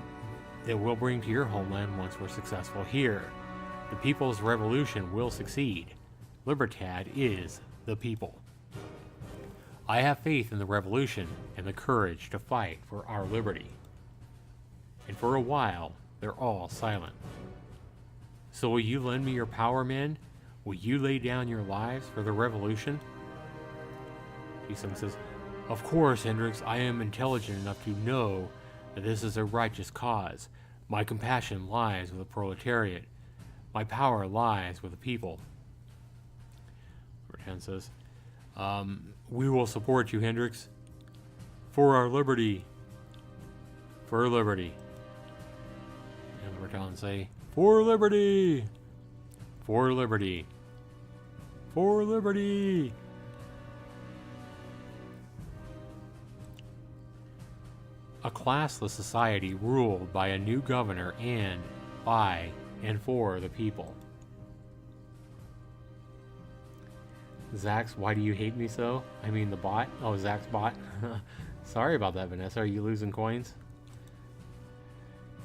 to your homeland once we're successful here. The people's revolution will succeed. Libertad is the people. I have faith in the revolution and the courage to fight for our liberty. And for a while, they're all silent. So will you lend me your power, men? Will you lay down your lives for the revolution? Ji-sung says, "Of course, Hendrix, I am intelligent enough to know that this is a righteous cause. My compassion lies with the proletariat. My power lies with the people." Libertad says, "We will support you, Hendrix. For our liberty. For liberty." And Libertad say, "For liberty. For liberty. For liberty." A classless society ruled by a new governor and by and for the people. Zax, why do you hate me so? I mean the bot. Oh, Zax bot. Sorry about that, Vanessa. Are you losing coins?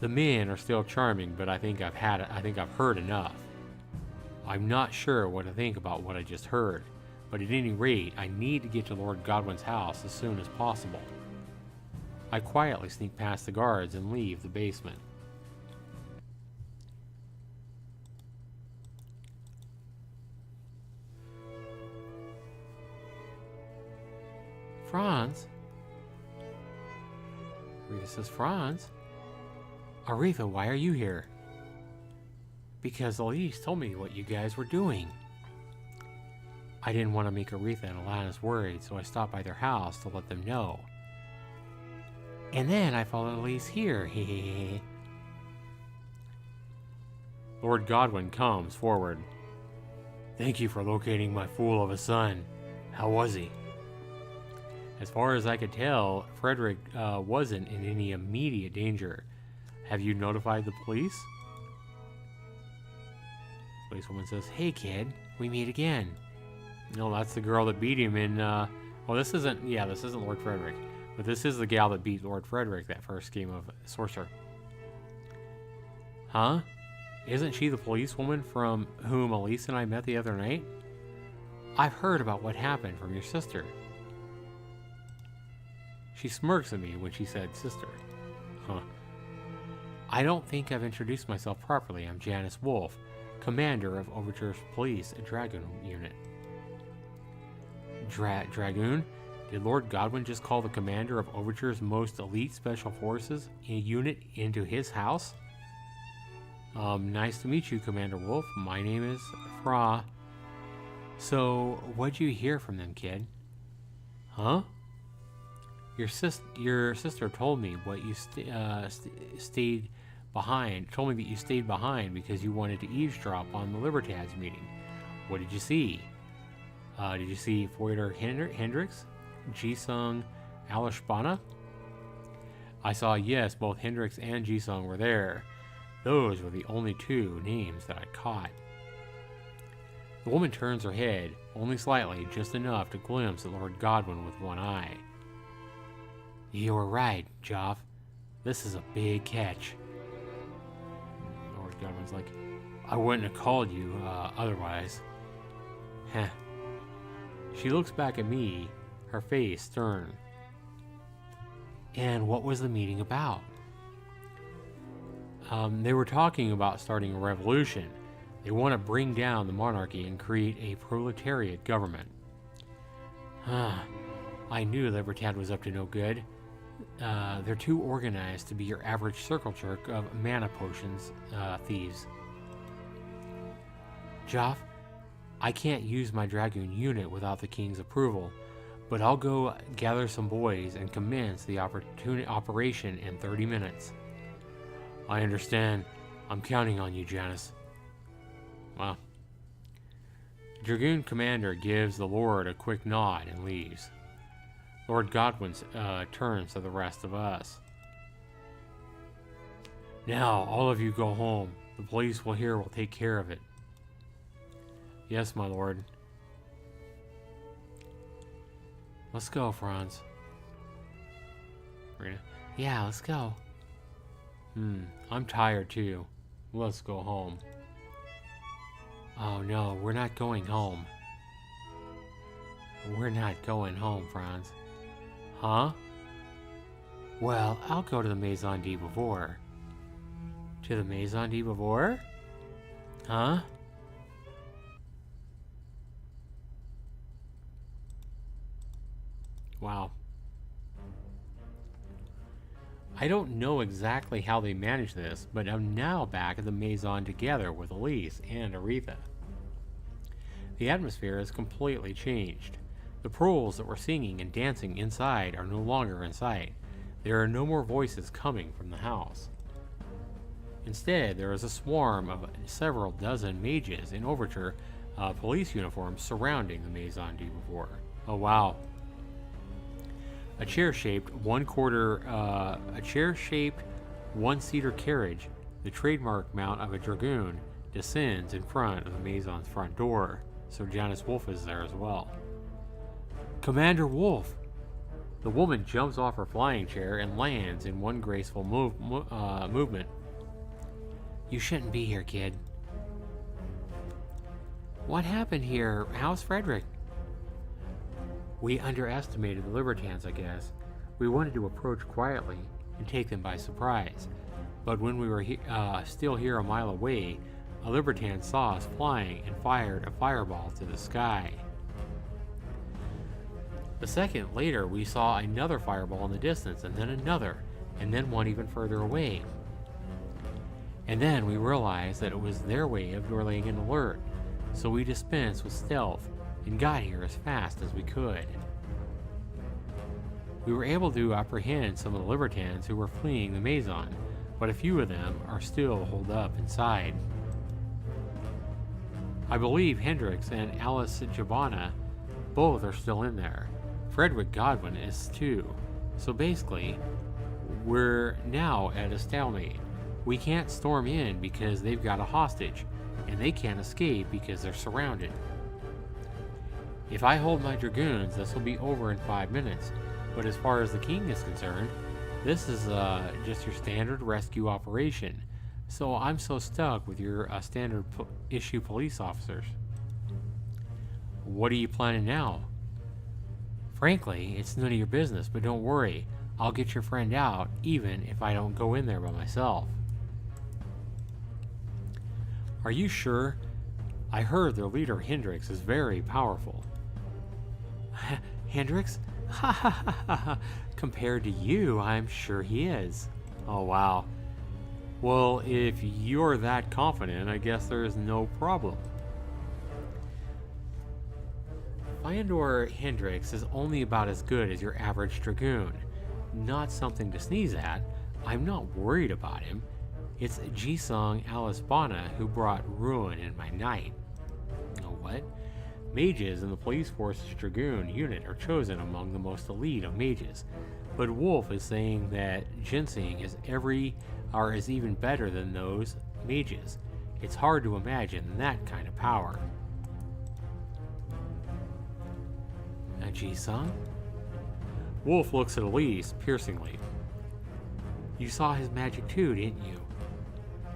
The men are still charming, but I think I've heard enough. I'm not sure what to think about what I just heard, but at any rate, I need to get to Lord Godwin's house as soon as possible. I quietly sneak past the guards and leave the basement. Franz? Aretha says, "Franz? Aretha, why are you here?" "Because Elise told me what you guys were doing." I didn't want to make Aretha and Alanis worried, so I stopped by their house to let them know. And then I followed Elise here, hehehe. Lord Godwin comes forward. "Thank you for locating my fool of a son. How was he?" As far as I could tell, Frederick wasn't in any immediate danger. Have you notified the police? Policewoman says, "Hey kid, we meet again." No, that's the girl that beat him in, well, this isn't Lord Frederick. But this is the gal that beat Lord Frederick that first game of Sorcerer. Huh? Isn't she the policewoman from whom Elise and I met the other night? I've heard about what happened from your sister. She smirks at me when she said sister. Huh. I don't think I've introduced myself properly. I'm Janice Wolfe, commander of Overture's Police Dragoon Unit. Dragoon? Did Lord Godwin just call the commander of Overture's most elite special forces unit into his house? Nice to meet you, Commander Wolfe. My name is Fra. So, what'd you hear from them, kid? Huh? Your sister told me what you stayed behind. Told me that you stayed behind because you wanted to eavesdrop on the Libertads meeting. What did you see? Did you see Foyder Hendrix? Ji-sung Alashbana? I saw, yes, both Hendrix and Ji-sung were there. Those were the only two names that I caught. The woman turns her head, only slightly, just enough to glimpse at Lord Godwin with one eye. You were right, Joff. This is a big catch. Lord Godwin's like, I wouldn't have called you otherwise. Heh. She looks back at me, her face stern. And what was the meeting about? They were talking about starting a revolution. They want to bring down the monarchy and create a proletariat government. I knew Libertad was up to no good. They're too organized to be your average circle jerk of mana potions thieves. Joff, I can't use my Dragoon unit without the king's approval, but I'll go gather some boys and commence the operation in 30 minutes. I understand. I'm counting on you, Janice. Well, the Dragoon commander gives the Lord a quick nod and leaves. Lord Godwin turns to the rest of us. Now, all of you go home. The police will take care of it. Yes, my lord. Let's go, Franz. Yeah, let's go. I'm tired too. Let's go home. Oh no, we're not going home. We're not going home, Franz. Huh? Well, I'll go to the Maison de Beauvoir. To the Maison de Beauvoir? Huh? Wow. I don't know exactly how they managed this, but I'm now back at the Maison together with Elise and Aretha. The atmosphere has completely changed. The proles that were singing and dancing inside are no longer in sight. There are no more voices coming from the house. Instead, there is a swarm of several dozen mages in overture police uniforms surrounding the Maison de Beauvoir. Oh wow. A chair-shaped one-seater carriage, the trademark mount of a dragoon, descends in front of the Maison's front door. So Janice Wolfe is there as well. Commander Wolfe! The woman jumps off her flying chair and lands in one graceful movement. You shouldn't be here, kid. What happened here? How's Frederick? We underestimated the Libertans, I guess. We wanted to approach quietly and take them by surprise. But when we were still here a mile away, a Libertan saw us flying and fired a fireball to the sky. A second later, we saw another fireball in the distance, and then another, and then one even further away. And then we realized that it was their way of laying an alert, so we dispensed with stealth and got here as fast as we could. We were able to apprehend some of the Libertans who were fleeing the Maison, but a few of them are still holed up inside. I believe Hendrix and Alice Jabana both are still in there. Frederick Godwin is too. So basically, we're now at a stalemate. We can't storm in because they've got a hostage, and they can't escape because they're surrounded. If I hold my dragoons, this will be over in 5 minutes. But as far as the king is concerned, this is just your standard rescue operation. So I'm so stuck with your standard issue police officers. What are you planning now? Frankly, it's none of your business, but don't worry. I'll get your friend out, even if I don't go in there by myself. Are you sure? I heard their leader, Hendrix, is very powerful. Hendrix? Ha ha ha ha. Compared to you, I'm sure he is. Oh, wow. Well, if you're that confident, I guess there's no problem. Fyodor Hendrix is only about as good as your average dragoon. Not something to sneeze at. I'm not worried about him. It's Jisung Alisbana who brought ruin in my night. You know what? Mages in the police force's dragoon unit are chosen among the most elite of mages, but Wolf is saying that Ginseng is even better than those mages. It's hard to imagine that kind of power. Jisung? Wolf looks at Elise piercingly. You saw his magic too, didn't you?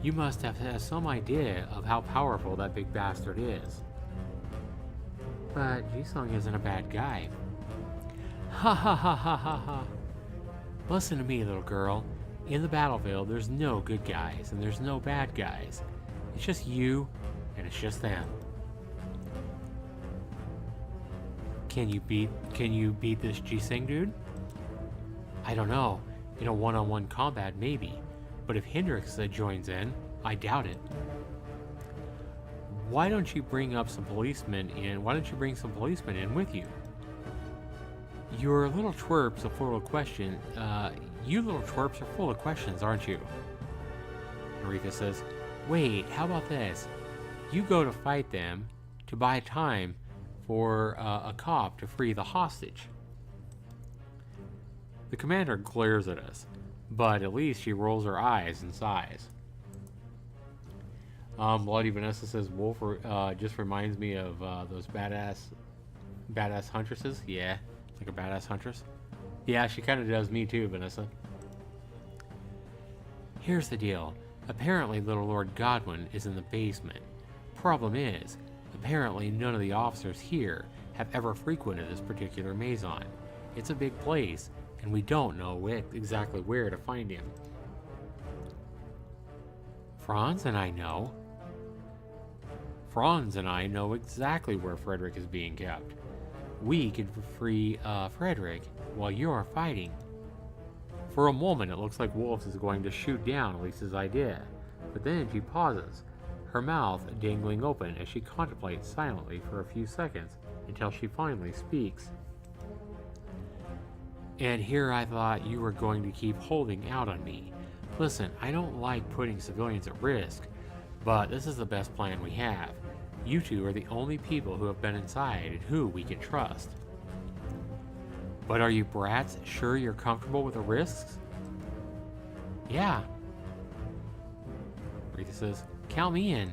You must have had some idea of how powerful that big bastard is. But Jisung isn't a bad guy. Ha ha ha ha ha ha. Listen to me, little girl. In the battlefield, there's no good guys and there's no bad guys. It's just you and it's just them. Can you beat this Jisung dude? I don't know. In a one-on-one combat, maybe. But if Hendrix joins in, I doubt it. Why don't you bring some policemen in with you? Your little twerps are full of questions. You little twerps are full of questions, aren't you? Aretha says, wait, how about this? You go to fight them to buy time for a cop to free the hostage. The commander glares at us, but at least she rolls her eyes and sighs. Bloody Vanessa says, Wolf just reminds me of those badass huntresses. Yeah, like a badass huntress. Yeah, she kind of does me too, Vanessa. Here's the deal. Apparently Little Lord Godwin is in the basement. Problem is, apparently none of the officers here have ever frequented this particular maison. It's a big place, and we don't know exactly where to find him. Franz and I know. Franz and I know exactly where Frederick is being kept. We could free Frederick while you're fighting. For a moment, it looks like Wolf is going to shoot down Lisa's idea, but then she pauses, her mouth dangling open as she contemplates silently for a few seconds until she finally speaks. And here I thought you were going to keep holding out on me. Listen, I don't like putting civilians at risk, but this is the best plan we have. You two are the only people who have been inside and who we can trust. But are you brats sure you're comfortable with the risks? Yeah. Rita says, count me in.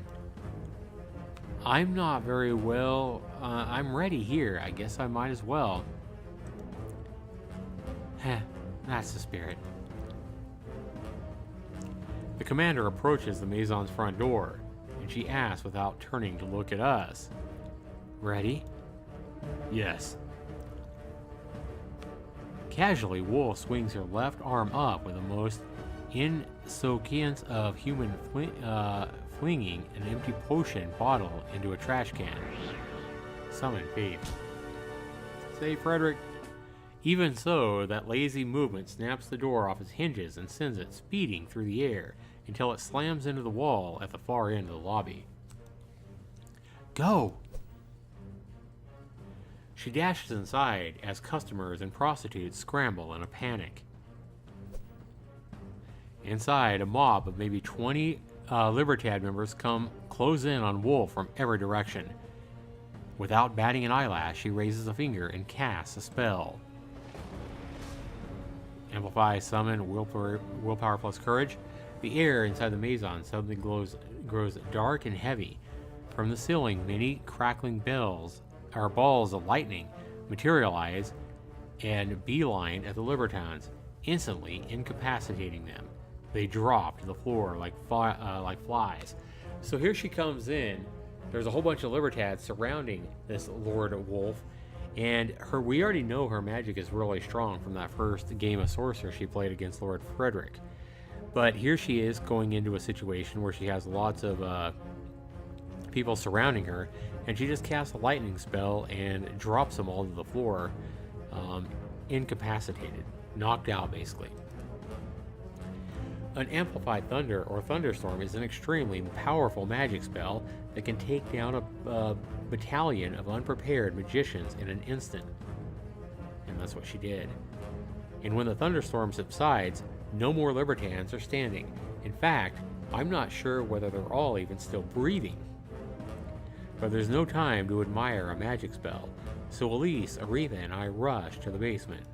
I'm not very well. I'm ready here. I guess I might as well. Heh, that's the spirit. The commander approaches the Maison's front door, and she asks without turning to look at us. Ready? Yes. Casually, Wolf swings her left arm up with the most insouciance of human flinging an empty potion bottle into a trash can. Summon faith. Say, Frederick. Even so, that lazy movement snaps the door off its hinges and sends it speeding through the air until it slams into the wall at the far end of the lobby. Go! She dashes inside as customers and prostitutes scramble in a panic. Inside, a mob of maybe 20 Libertad members close in on Wolf from every direction. Without batting an eyelash, she raises a finger and casts a spell. Amplify, summon, willpower plus courage. The air inside the Maison suddenly grows dark and heavy. From the ceiling, many crackling balls of lightning materialize and beeline at the Libertans, instantly incapacitating them. They drop to the floor like flies. So here she comes in. There's a whole bunch of Libertads surrounding this Lord Wolf, and we already know her magic is really strong from that first game of Sorcerer she played against Lord Frederick. But here she is going into a situation where she has lots of people surrounding her, and she just casts a lightning spell and drops them all to the floor, incapacitated, knocked out basically. An Amplified Thunder or Thunderstorm is an extremely powerful magic spell that can take down a battalion of unprepared magicians in an instant. And that's what she did. And when the thunderstorm subsides, no more Libertans are standing. In fact, I'm not sure whether they're all even still breathing. But there's no time to admire a magic spell, so Elise, Aretha, and I rush to the basement.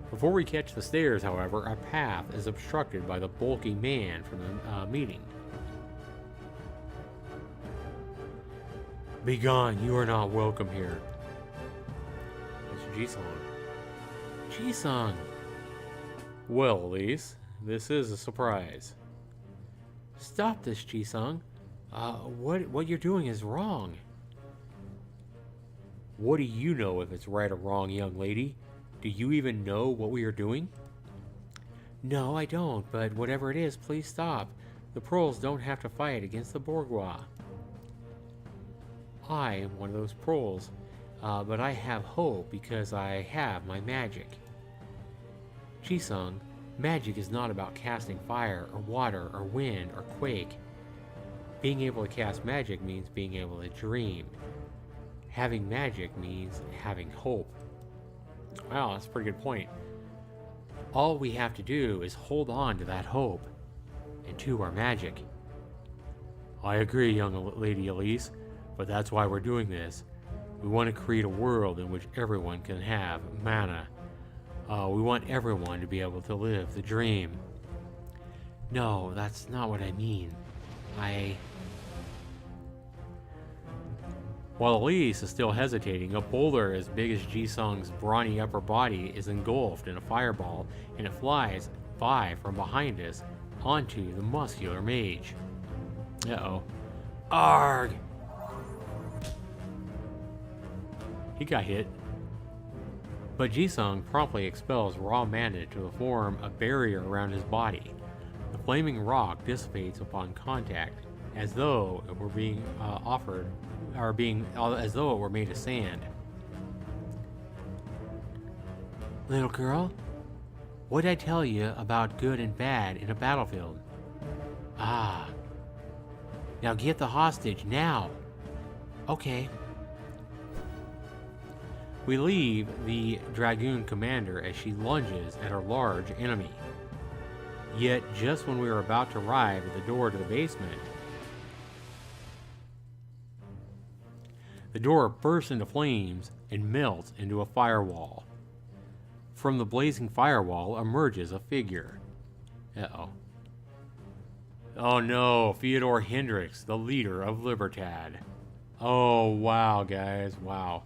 Before we catch the stairs, however, our path is obstructed by the bulky man from the meeting. Be gone, you are not welcome here. It's Jisung. Jisung! Well, Elise, this is a surprise. Stop this, Ji-sung. What you're doing is wrong. What do you know if it's right or wrong, young lady? Do you even know what we are doing? No, I don't, but whatever it is, please stop. The proles don't have to fight against the bourgeois. I am one of those proles, but I have hope because I have my magic. Ji-sung, magic is not about casting fire or water or wind or quake. Being able to cast magic means being able to dream. Having magic means having hope. Wow, that's a pretty good point. All we have to do is hold on to that hope and to our magic. I agree, young lady Elise, but that's why we're doing this. We want to create a world in which everyone can have mana. We want everyone to be able to live the dream. No, that's not what I mean. While Elise is still hesitating, a boulder as big as Ji-sung's brawny upper body is engulfed in a fireball, and it flies by from behind us onto the muscular mage. Uh-oh. Arg! He got hit. But Ji-sung promptly expels raw mana to form a barrier around his body. The flaming rock dissipates upon contact, as though it were as though it were made of sand. Little girl, what'd I tell you about good and bad in a battlefield? Ah. Now get the hostage, now. Okay. We leave the Dragoon commander as she lunges at her large enemy. Yet, just when we are about to arrive at the door to the basement, the door bursts into flames and melts into a firewall. From the blazing firewall emerges a figure. Uh-oh. Oh no, Fyodor Hendricks, the leader of Libertad. Oh, wow, guys, wow.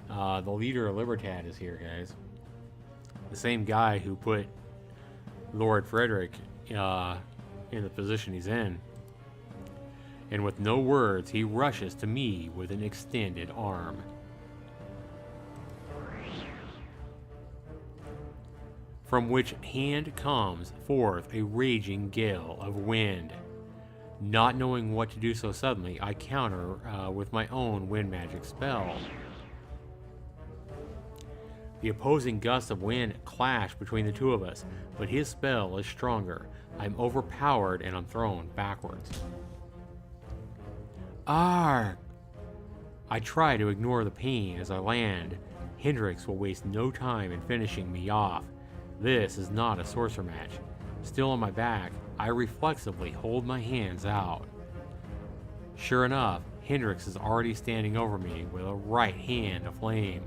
The leader of Libertad is here, guys. The same guy who put Lord Frederick in the position he's in. And with no words, he rushes to me with an extended arm. From which hand comes forth a raging gale of wind. Not knowing what to do so suddenly, I counter with my own wind magic spell. The opposing gusts of wind clash between the two of us, but his spell is stronger. I'm overpowered and I'm thrown backwards. Arg! I try to ignore the pain as I land. Hendricks will waste no time in finishing me off. This is not a sorcerer match. Still on my back, I reflexively hold my hands out. Sure enough, Hendricks is already standing over me with a right hand aflame.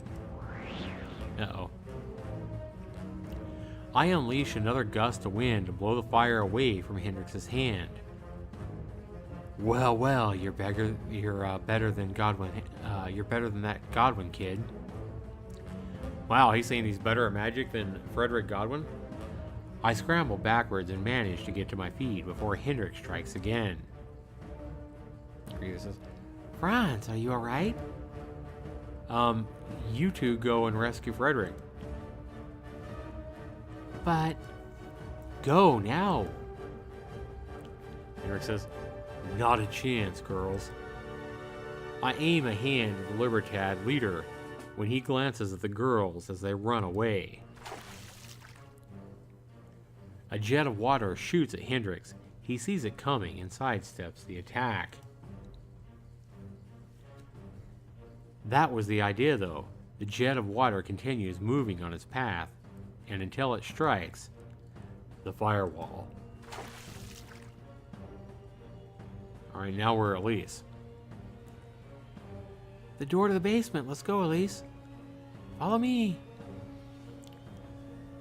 Uh-oh. I unleash another gust of wind to blow the fire away from Hendricks' hand. Well, you're better than Godwin. You're better than that Godwin kid. Wow, he's saying he's better at magic than Frederick Godwin? I scramble backwards and manage to get to my feet before Hendricks strikes again. He says, Franz, are you alright? You two go and rescue Frederick. But, go now. Hendricks says, not a chance, girls. I aim a hand at the Libertad leader when he glances at the girls as they run away. A jet of water shoots at Hendricks. He sees it coming and sidesteps the attack. That was the idea, though. The jet of water continues moving on its path, and until it strikes the firewall. Alright, now we're Elise. The door to the basement. Let's go, Elise. Follow me.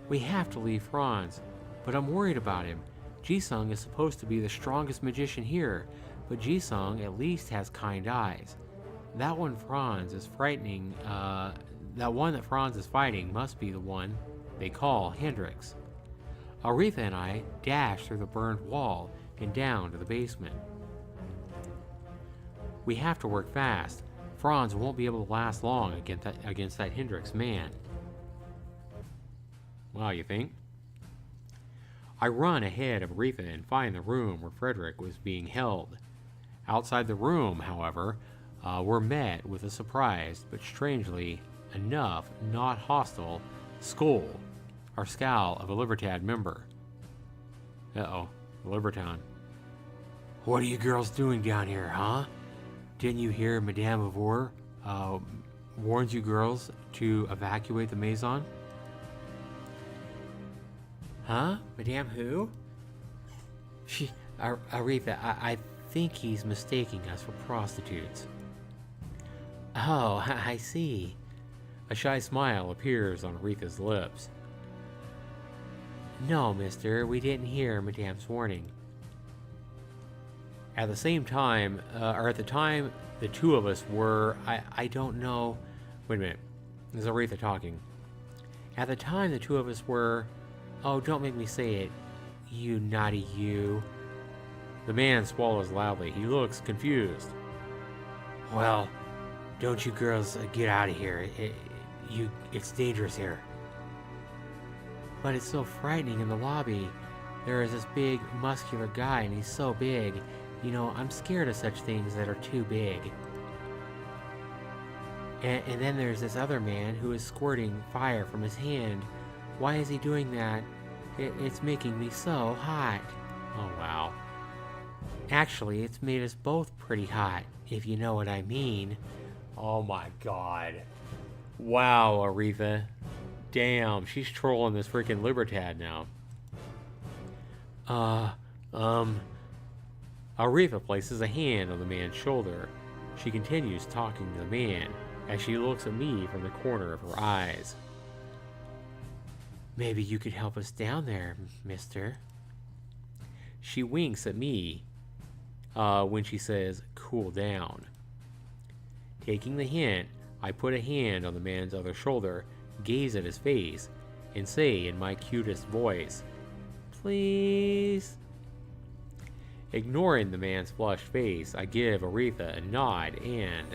We have to leave Franz, but I'm worried about him. Ji-sung is supposed to be the strongest magician here, but Ji-sung at least has kind eyes. That one that Franz is fighting must be the one they call Hendricks. Aretha and I dash through the burned wall and down to the basement. We have to work fast. Franz won't be able to last long against that Hendricks man. Wow, you think? I run ahead of Aretha and find the room where Frederick was being held. Outside the room, however, we're met with a surprised, but strangely enough not hostile, scowl of a Libertad member. Uh-oh, Libertown. What are you girls doing down here, huh? Didn't you hear Madame Avor warned you girls to evacuate the Maison? Huh? Madame who? Aretha, I think he's mistaking us for prostitutes. Oh, I see. A shy smile appears on Aretha's lips. No, mister, we didn't hear Madame's warning. At the same time, or at the time the two of us were, I don't know. Wait a minute. This is Aretha talking. At the time the two of us were, oh, don't make me say it, you naughty you. The man swallows loudly. He looks confused. Well, don't you girls get out of here. It's dangerous here. But it's so frightening in the lobby. There is this big, muscular guy, and he's so big. You know, I'm scared of such things that are too big. And then there's this other man who is squirting fire from his hand. Why is he doing that? It's making me so hot. Oh, wow. Actually, it's made us both pretty hot, if you know what I mean. Oh my god. Wow, Aretha. Damn, she's trolling this freaking Libertad now. Aretha places a hand on the man's shoulder. She continues talking to the man as she looks at me from the corner of her eyes. Maybe you could help us down there, mister. She winks at me when she says, cool down. Taking the hint, I put a hand on the man's other shoulder, gaze at his face, and say in my cutest voice, please. Ignoring the man's flushed face, I give Aretha a nod and...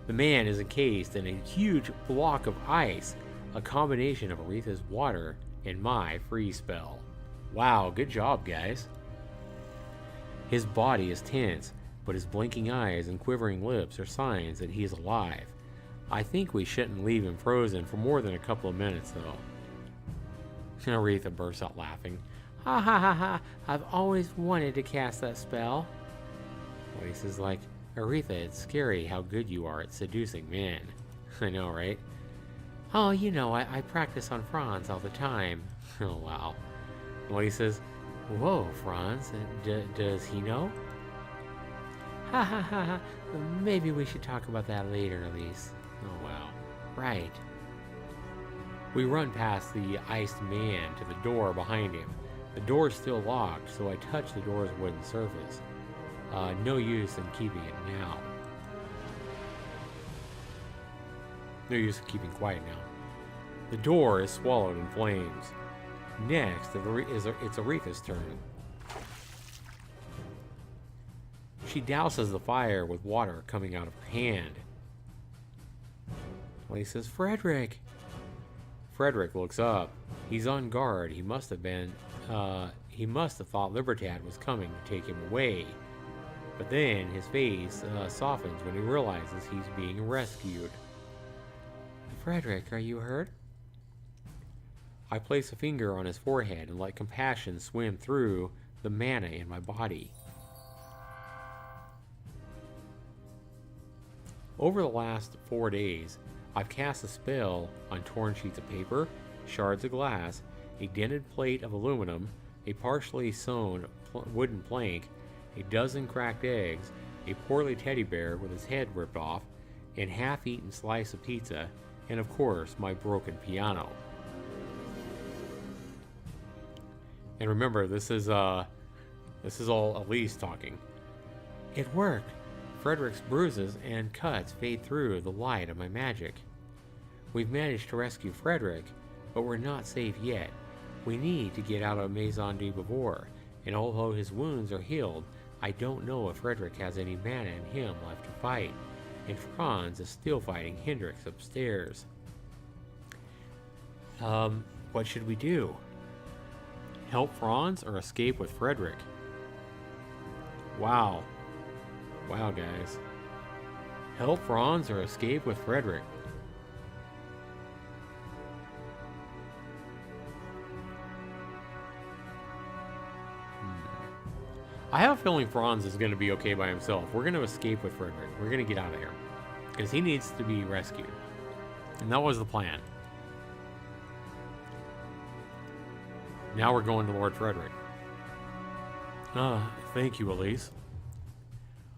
The man is encased in a huge block of ice, a combination of Aretha's water and my freeze spell. Wow, good job, guys. His body is tense, but his blinking eyes and quivering lips are signs that he is alive. I think we shouldn't leave him frozen for more than a couple of minutes, though. Aretha bursts out laughing. Ha ha ha ha, I've always wanted to cast that spell. Voice is like, Aretha, it's scary how good you are at seducing men. I know, right? Oh, you know, I practice on Franz all the time. Oh, wow. Well, he says, whoa, Franz, does he know? Ha ha ha ha, maybe we should talk about that later, Elise. Oh, wow. Right. We run past the iced man to the door behind him. The door is still locked, so I touch the door's wooden surface. No use in keeping it now. No use in keeping quiet now. The door is swallowed in flames. Next, it's Aretha's turn. She douses the fire with water coming out of her hand. He says, Frederick. Frederick looks up. He's on guard. He must have thought Libertad was coming to take him away. But then his face softens when he realizes he's being rescued. Frederick, are you hurt? I place a finger on his forehead and let compassion swim through the mana in my body. Over the last 4 days, I've cast a spell on torn sheets of paper, shards of glass, a dented plate of aluminum, a partially sewn wooden plank, a dozen cracked eggs, a poorly teddy bear with his head ripped off, and half-eaten slice of pizza, and of course my broken piano. And remember, this is all Elise talking. It worked. Frederick's bruises and cuts fade through the light of my magic. We've managed to rescue Frederick, but we're not safe yet. We need to get out of Maison de Beauvoir, and although his wounds are healed, I don't know if Frederick has any mana in him left to fight, and Franz is still fighting Hendrix upstairs. What should we do? Help Franz or escape with Frederick? Wow. Wow, guys. Help Franz or escape with Frederick? I have a feeling Franz is going to be okay by himself. We're going to escape with Frederick. We're going to get out of here. Because he needs to be rescued. And that was the plan. Now we're going to Lord Frederick. Thank you, Elise.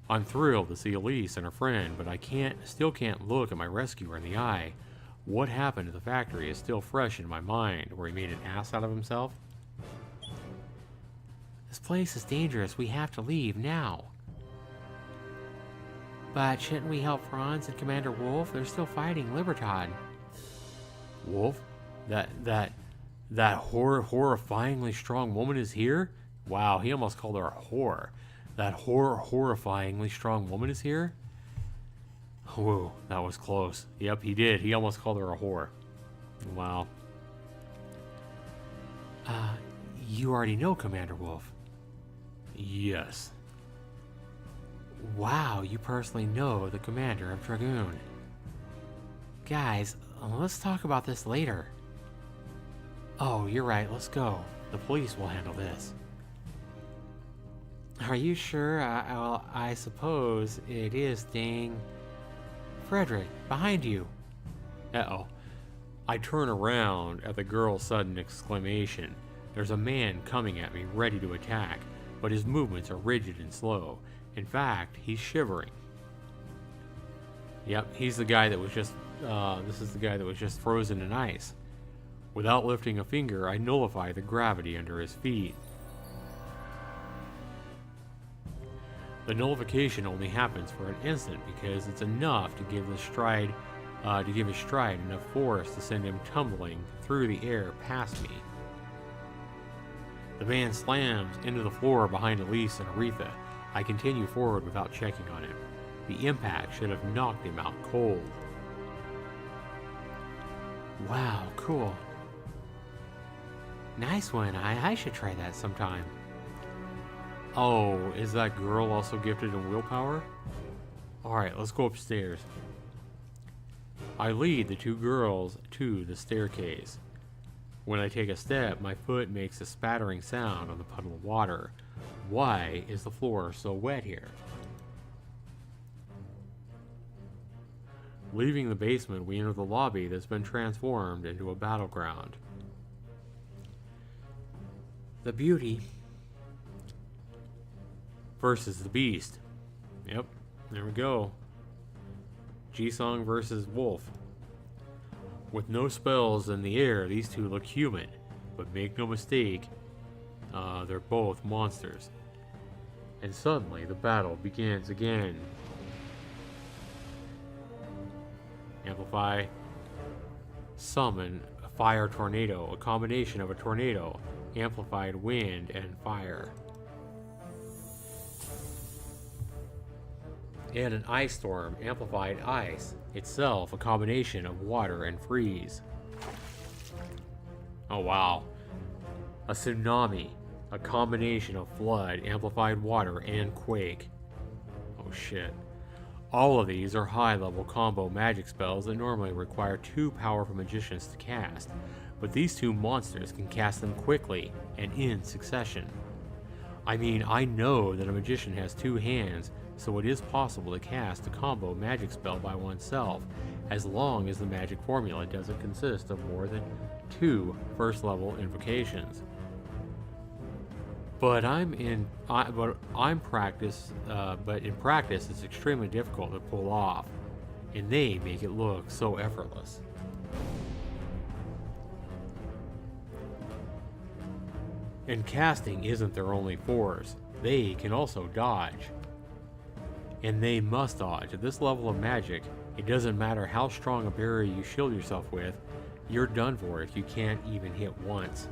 I'm thrilled to see Elise and her friend, but I still can't look at my rescuer in the eye. What happened at the factory is still fresh in my mind, where he made an ass out of himself. This place is dangerous. We have to leave now. But shouldn't we help Franz and Commander Wolf? They're still fighting Libertad. Wolf? That horrifyingly strong woman is here? Wow, he almost called her a whore. That horrifyingly strong woman is here? Whoa, that was close. Yep, he did. He almost called her a whore. Wow. You already know Commander Wolf. Yes. Wow, you personally know the commander of Dragoon. Guys, let's talk about this later. Oh, you're right, let's go. The police will handle this. Are you sure? I suppose it is dang... Frederick, behind you. Uh-oh. I turn around at the girl's sudden exclamation. There's a man coming at me, ready to attack, but his movements are rigid and slow. In fact, he's shivering. Yep, he's the guy that was just... this is the guy that was just frozen in ice. Without lifting a finger, I nullify the gravity under his feet. The nullification only happens for an instant because it's enough to give his stride enough force to send him tumbling through the air past me. The man slams into the floor behind Elise and Aretha. I continue forward without checking on him. The impact should have knocked him out cold. Wow, cool. Nice one. I should try that sometime. Oh, is that girl also gifted in willpower? Alright, let's go upstairs. I lead the two girls to the staircase. When I take a step, my foot makes a spattering sound on the puddle of water. Why is the floor so wet here? Leaving the basement, we enter the lobby that's been transformed into a battleground. The Beauty versus the Beast. Yep, there we go. Ji-Sung versus Wolf. With no spells in the air, these two look human, but make no mistake, they're both monsters. And suddenly, the battle begins again. Amplify. Summon a fire tornado, a combination of a tornado, amplified wind, and fire. And an ice storm, amplified ice, itself a combination of water and freeze. Oh wow. A tsunami, a combination of flood, amplified water, and quake. Oh shit. All of these are high-level combo magic spells that normally require two powerful magicians to cast, but these two monsters can cast them quickly and in succession. I mean, I know that a magician has two hands, so it is possible to cast a combo magic spell by oneself, as long as the magic formula doesn't consist of more than two first-level invocations. But in practice it's extremely difficult to pull off, and they make it look so effortless. And casting isn't their only force. They can also dodge. And they must dodge. At this level of magic, It doesn't matter how strong a barrier you shield yourself with, you're done for if you can't even hit once.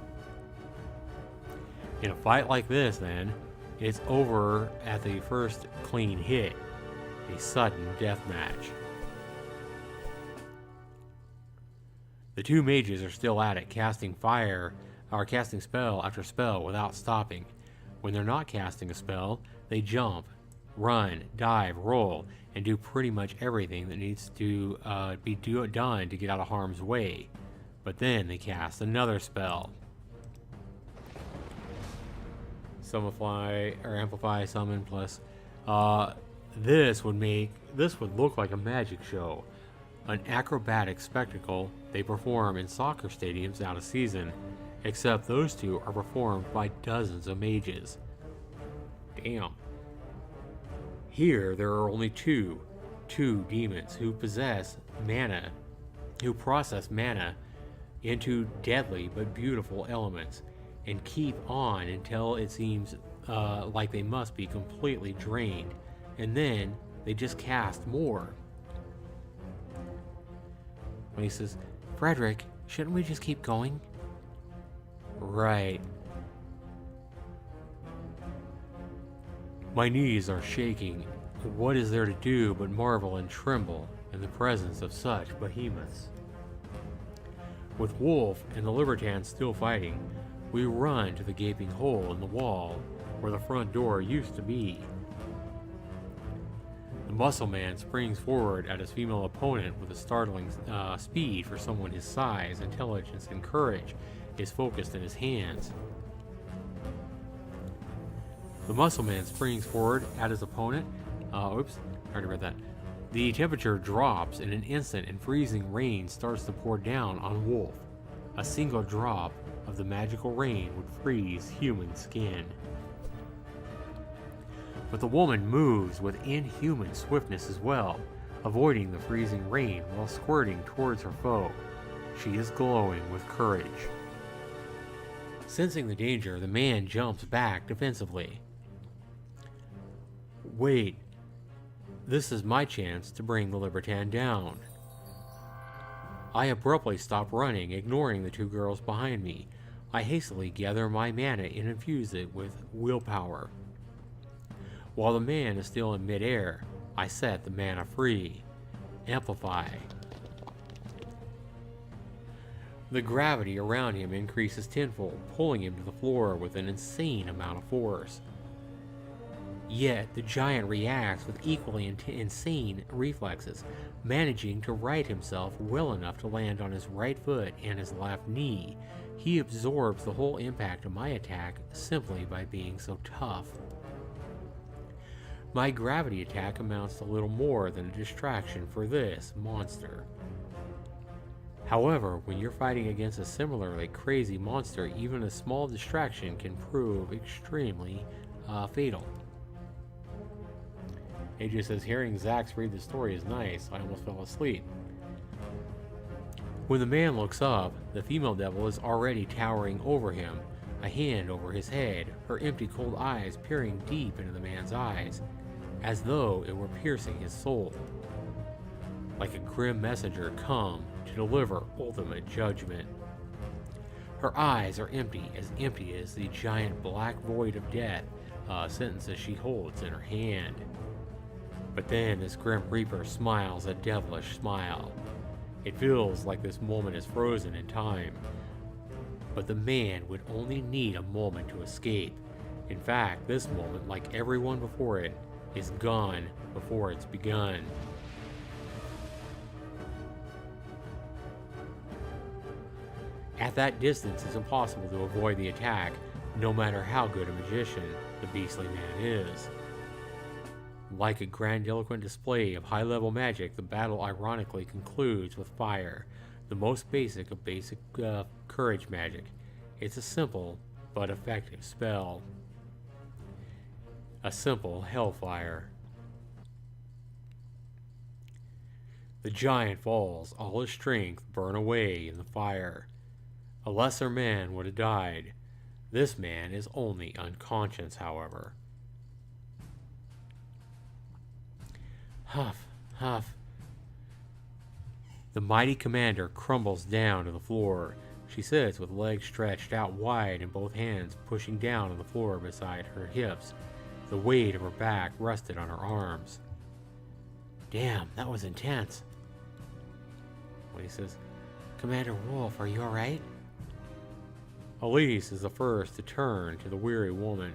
In a fight like this, then, it's over at the first clean hit, a sudden death match. The two mages are still at it, casting spell after spell without stopping. When they're not casting a spell, they jump, run, dive, roll, and do pretty much everything that needs to be done to get out of harm's way. But then they cast another spell. Amplify, summon, plus. This would look like a magic show. An acrobatic spectacle they perform in soccer stadiums out of season, except those two are performed by dozens of mages. Damn. Here there are only two demons who process mana into deadly but beautiful elements, and keep on until it seems like they must be completely drained, and then they just cast more. When he says, "Frederick, shouldn't we just keep going?" Right. My knees are shaking. What is there to do but marvel and tremble in the presence of such behemoths? With Wolf and the Libertans still fighting, we run to the gaping hole in the wall where the front door used to be. The muscle man springs forward at his female opponent with a startling speed for someone his size. Intelligence and courage is focused in his hands. The muscle man springs forward at his opponent. Oops, I already read that. The temperature drops in an instant and freezing rain starts to pour down on Wolf. A single drop of the magical rain would freeze human skin. But the woman moves with inhuman swiftness as well, avoiding the freezing rain while squirting towards her foe. She is glowing with courage. Sensing the danger, the man jumps back defensively. Wait, this is my chance to bring the Libertan down. I abruptly stop running, ignoring the two girls behind me. I hastily gather my mana and infuse it with willpower. While the man is still in midair, I set the mana free. Amplify. The gravity around him increases tenfold, pulling him to the floor with an insane amount of force. Yet the giant reacts with equally insane reflexes, managing to right himself well enough to land on his right foot and his left knee. He absorbs the whole impact of my attack simply by being so tough. My gravity attack amounts to little more than a distraction for this monster. However, when you're fighting against a similarly crazy monster, even a small distraction can prove extremely fatal. AJ says, hearing Zax read the story is nice. I almost fell asleep. When the man looks up, the female devil is already towering over him, a hand over his head, her empty cold eyes peering deep into the man's eyes, as though it were piercing his soul. Like a grim messenger come to deliver ultimate judgment. Her eyes are empty as the giant black void of death, sentences she holds in her hand. But then this grim reaper smiles a devilish smile. It feels like this moment is frozen in time. But the man would only need a moment to escape. In fact, this moment, like everyone before it, is gone before it's begun. At that distance, it's impossible to avoid the attack, no matter how good a magician the beastly man is. Like a grandiloquent display of high-level magic, the battle ironically concludes with fire, the most basic of basic courage magic. It's a simple but effective spell. A simple hellfire. The giant falls, all his strength burn away in the fire. A lesser man would have died. This man is only unconscious, however. Huff, huff. The mighty commander crumbles down to the floor. She sits with legs stretched out wide and both hands pushing down on the floor beside her hips. The weight of her back rested on her arms. Damn, that was intense. When he says, Commander Wolf, are you alright? Elise is the first to turn to the weary woman.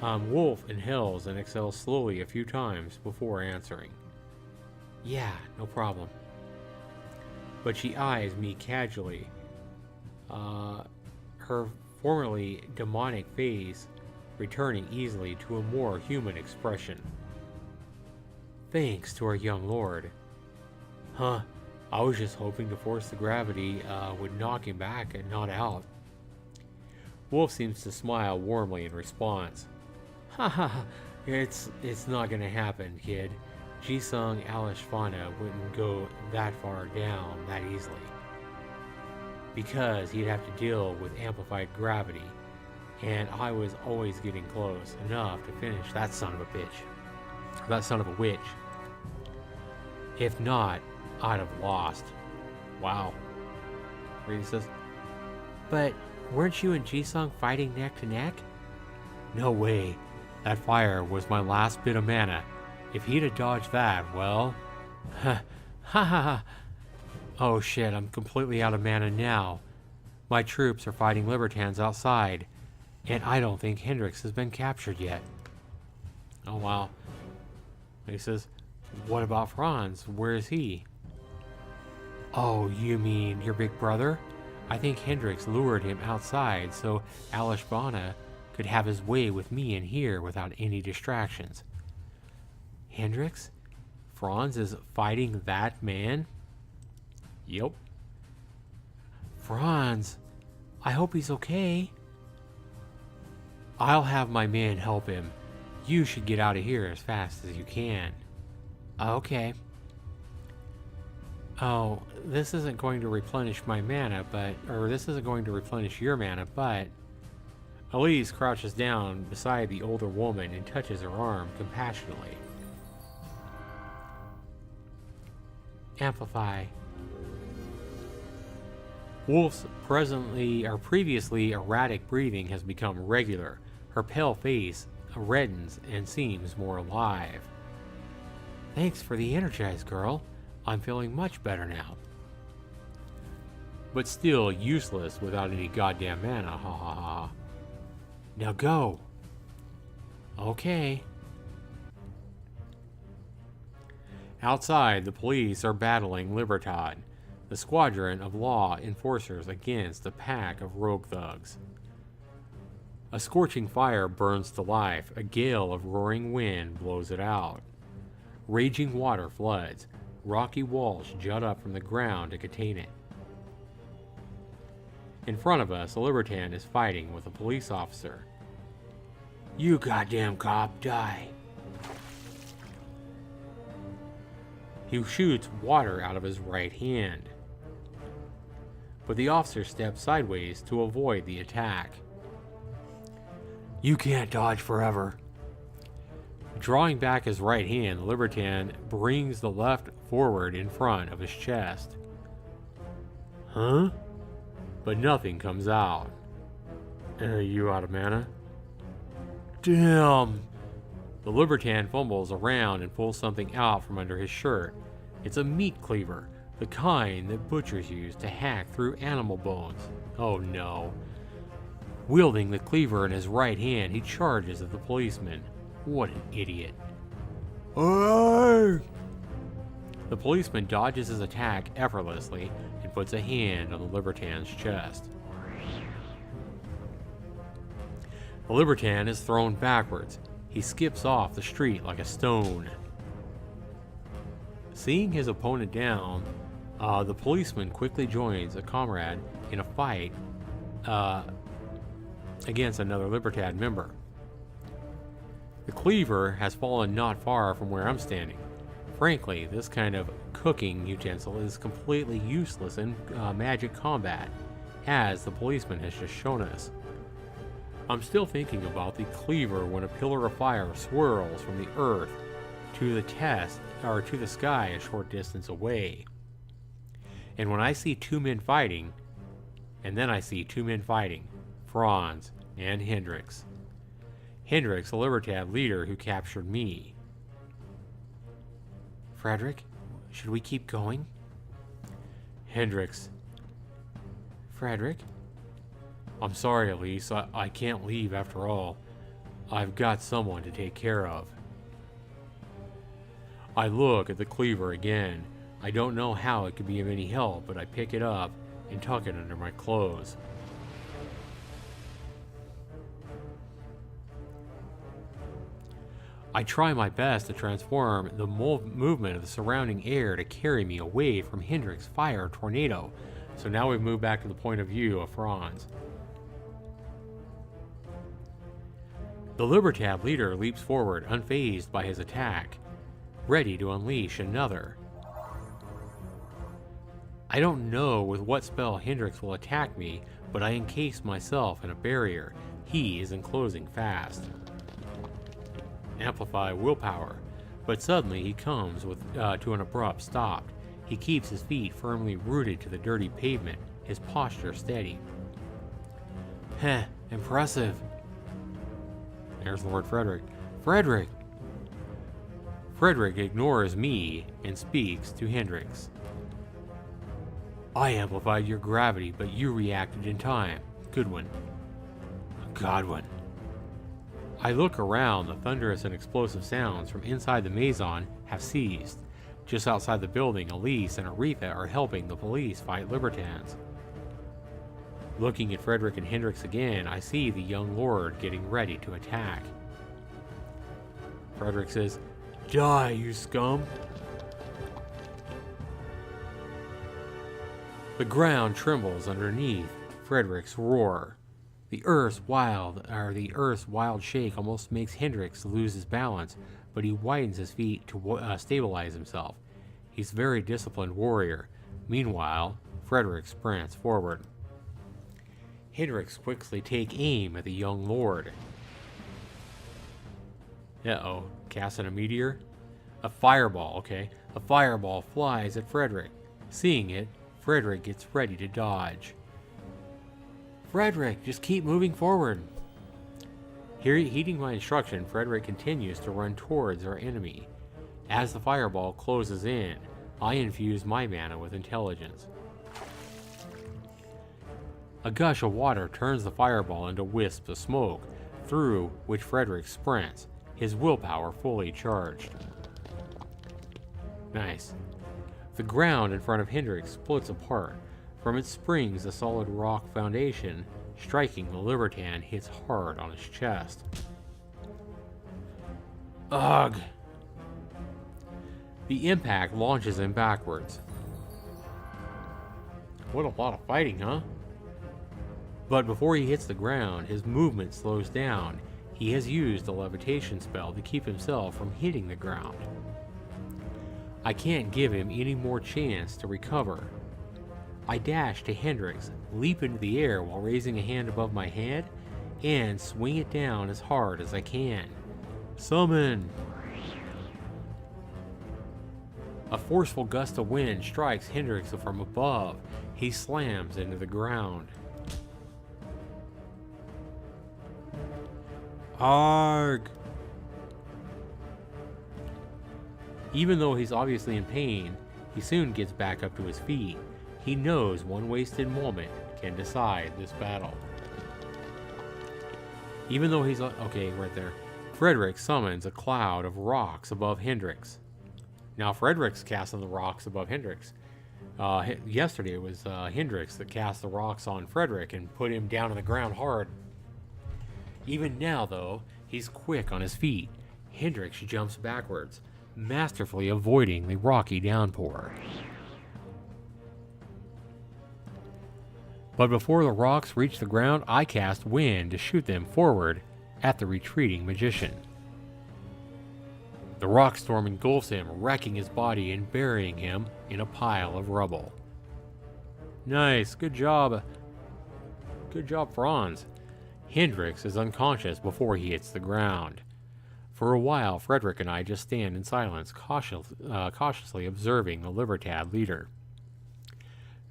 Wolf inhales and exhales slowly a few times before answering. Yeah, no problem. But she eyes me casually. Her formerly demonic face returning easily to a more human expression. Thanks to our young lord. Huh, I was just hoping to force the gravity would knock him back and not out. Wolf seems to smile warmly in response. Haha, it's not gonna happen, kid. Jisung Alishvana wouldn't go that far down that easily. Because he'd have to deal with amplified gravity, and I was always getting close enough to finish that son of a bitch. That son of a witch. If not, I'd have lost. Wow. Reedy says, but weren't you and Jisung fighting neck to neck? No way. That fire was my last bit of mana. If he'd have dodged that, well... Ha ha ha. Oh shit, I'm completely out of mana now. My troops are fighting Libertans outside, and I don't think Hendrix has been captured yet. Oh wow. He says, what about Franz? Where is he? Oh, you mean your big brother? I think Hendrix lured him outside so Alishvana could have his way with me in here without any distractions. Hendrix? Franz is fighting that man? Yep. Franz, I hope he's okay. I'll have my men help him. You should get out of here as fast as you can. Okay. Oh, this isn't going to replenish my mana, this isn't going to replenish your mana, but... Elise crouches down beside the older woman and touches her arm compassionately. Amplify. Wolf's previously erratic breathing has become regular. Her pale face reddens and seems more alive. Thanks for the energize, girl. I'm feeling much better now. But still useless without any goddamn mana, ha ha ha. Now go. Okay. Outside, the police are battling Libertad, the squadron of law enforcers against a pack of rogue thugs. A scorching fire burns to life, a gale of roaring wind blows it out. Raging water floods, rocky walls jut up from the ground to contain it. In front of us, a Libertan is fighting with a police officer. You goddamn cop, die. He shoots water out of his right hand. But the officer steps sideways to avoid the attack. You can't dodge forever. Drawing back his right hand, the Libertan brings the left forward in front of his chest. Huh? But nothing comes out. You out of mana? Damn! The Libertan fumbles around and pulls something out from under his shirt. It's a meat cleaver, the kind that butchers use to hack through animal bones. Oh no. Wielding the cleaver in his right hand, he charges at the policeman. What an idiot. The policeman dodges his attack effortlessly and puts a hand on the Libertan's chest. The Libertan is thrown backwards. He skips off the street like a stone. Seeing his opponent down, the policeman quickly joins a comrade in a fight against another Libertad member. The cleaver has fallen not far from where I'm standing. Frankly, this kind of cooking utensil is completely useless in magic combat, as the policeman has just shown us. I'm still thinking about the cleaver when a pillar of fire swirls from the earth to the chest to the sky a short distance away. And when I see two men fighting, Franz and Hendrix. Hendrix, the Libertad leader who captured me. Frederick, should we keep going? Hendrix. Frederick? I'm sorry, Elise. I can't leave after all. I've got someone to take care of. I look at the cleaver again. I don't know how it could be of any help, but I pick it up and tuck it under my clothes. I try my best to transform the movement of the surrounding air to carry me away from Hendrix's fire tornado. So now we've moved back to the point of view of Franz. The Libertad leader leaps forward, unfazed by his attack, ready to unleash another. I don't know with what spell Hendrix will attack me, but I encase myself in a barrier. He is enclosing fast. Amplify willpower, but suddenly he comes to an abrupt stop. He keeps his feet firmly rooted to the dirty pavement, his posture steady. Heh, impressive. There's Lord Frederick. Frederick! Frederick ignores me and speaks to Hendrix. I amplified your gravity, but you reacted in time. Good one. Godwin. I look around. The thunderous and explosive sounds from inside the Maison have ceased. Just outside the building, Elise and Aretha are helping the police fight Libertans. Looking at Frederick and Hendrix again, I see the young lord getting ready to attack. Frederick says, "Die, you scum!" The ground trembles underneath Frederick's roar. The earth's wild shake almost makes Hendrix lose his balance, but he widens his feet to stabilize himself. He's a very disciplined warrior. Meanwhile, Frederick sprints forward. Hendrix quickly takes aim at the young lord. Uh-oh, casting a meteor? A fireball, okay. A fireball flies at Frederick. Seeing it, Frederick gets ready to dodge. Frederick, just keep moving forward. Heeding my instruction, Frederick continues to run towards our enemy. As the fireball closes in, I infuse my mana with intelligence. A gush of water turns the fireball into wisps of smoke, through which Frederick sprints, his willpower fully charged. Nice. The ground in front of Hendrix splits apart. From it springs a solid rock foundation. Striking the Libertan hits hard on his chest. Ugh! The impact launches him backwards. What a lot of fighting, huh? But before he hits the ground, his movement slows down. He has used a levitation spell to keep himself from hitting the ground. I can't give him any more chance to recover. I dash to Hendrix, leap into the air while raising a hand above my head, and swing it down as hard as I can. Summon! A forceful gust of wind strikes Hendrix from above. He slams into the ground. Arg! Even though he's obviously in pain, he soon gets back up to his feet. He knows one wasted moment can decide this battle. Even though he's... okay, right there. Frederick summons a cloud of rocks above Hendrix. Now Frederick's casting the rocks above Hendrix. Yesterday it was Hendrix that cast the rocks on Frederick and put him down on the ground hard. Even now, though, he's quick on his feet. Hendrix jumps backwards, masterfully avoiding the rocky downpour. But before the rocks reach the ground, I cast wind to shoot them forward at the retreating magician. The rock storm engulfs him, wrecking his body and burying him in a pile of rubble. Nice, good job. Good job, Franz. Hendrix is unconscious before he hits the ground. For a while, Frederick and I just stand in silence, cautiously observing the Libertad leader.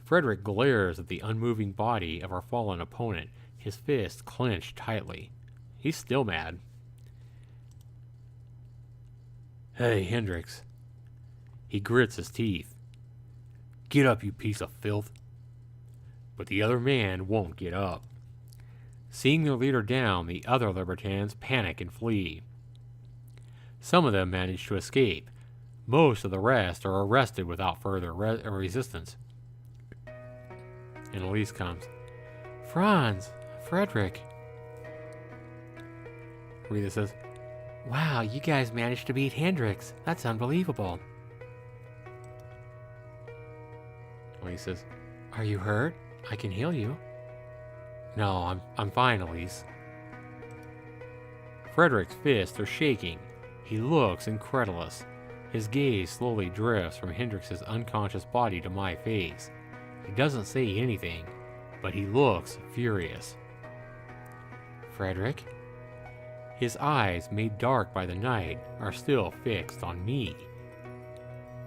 Frederick glares at the unmoving body of our fallen opponent, his fists clenched tightly. He's still mad. Hey, Hendricks. He grits his teeth. Get up, you piece of filth. But the other man won't get up. Seeing their leader down, the other Libertans panic and flee. Some of them manage to escape. Most of the rest are arrested without further resistance. And Elise comes. Franz, Frederick. Rita says, wow, you guys managed to beat Hendricks. That's unbelievable. Elise says, are you hurt? I can heal you. No, I'm fine, Elise. Frederick's fists are shaking. He looks incredulous. His gaze slowly drifts from Hendricks' unconscious body to my face. He doesn't say anything, but he looks furious. Frederick? His eyes, made dark by the night, are still fixed on me.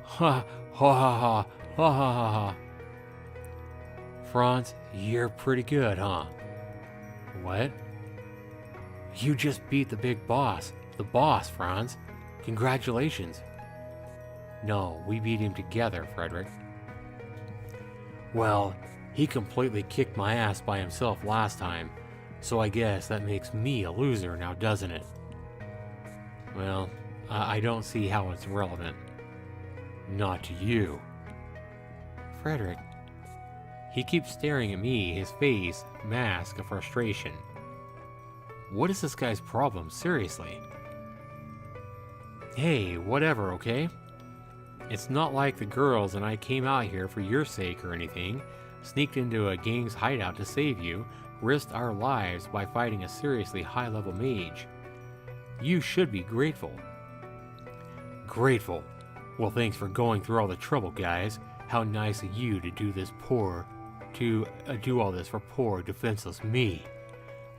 Ha ha ha ha ha ha ha. Franz, you're pretty good, huh? What? You just beat the big boss. The boss, Franz. Congratulations. No, we beat him together, Frederick. Well, he completely kicked my ass by himself last time, so I guess that makes me a loser now, doesn't it? Well, I don't see how it's relevant. Not to you. Frederick. He keeps staring at me, his face mask of frustration. What is this guy's problem, seriously? Hey, whatever, okay? It's not like the girls and I came out here for your sake or anything, sneaked into a gang's hideout to save you, risked our lives by fighting a seriously high-level mage. You should be grateful. Grateful? Well, thanks for going through all the trouble, guys. How nice of you to do this do all this for poor, defenseless me.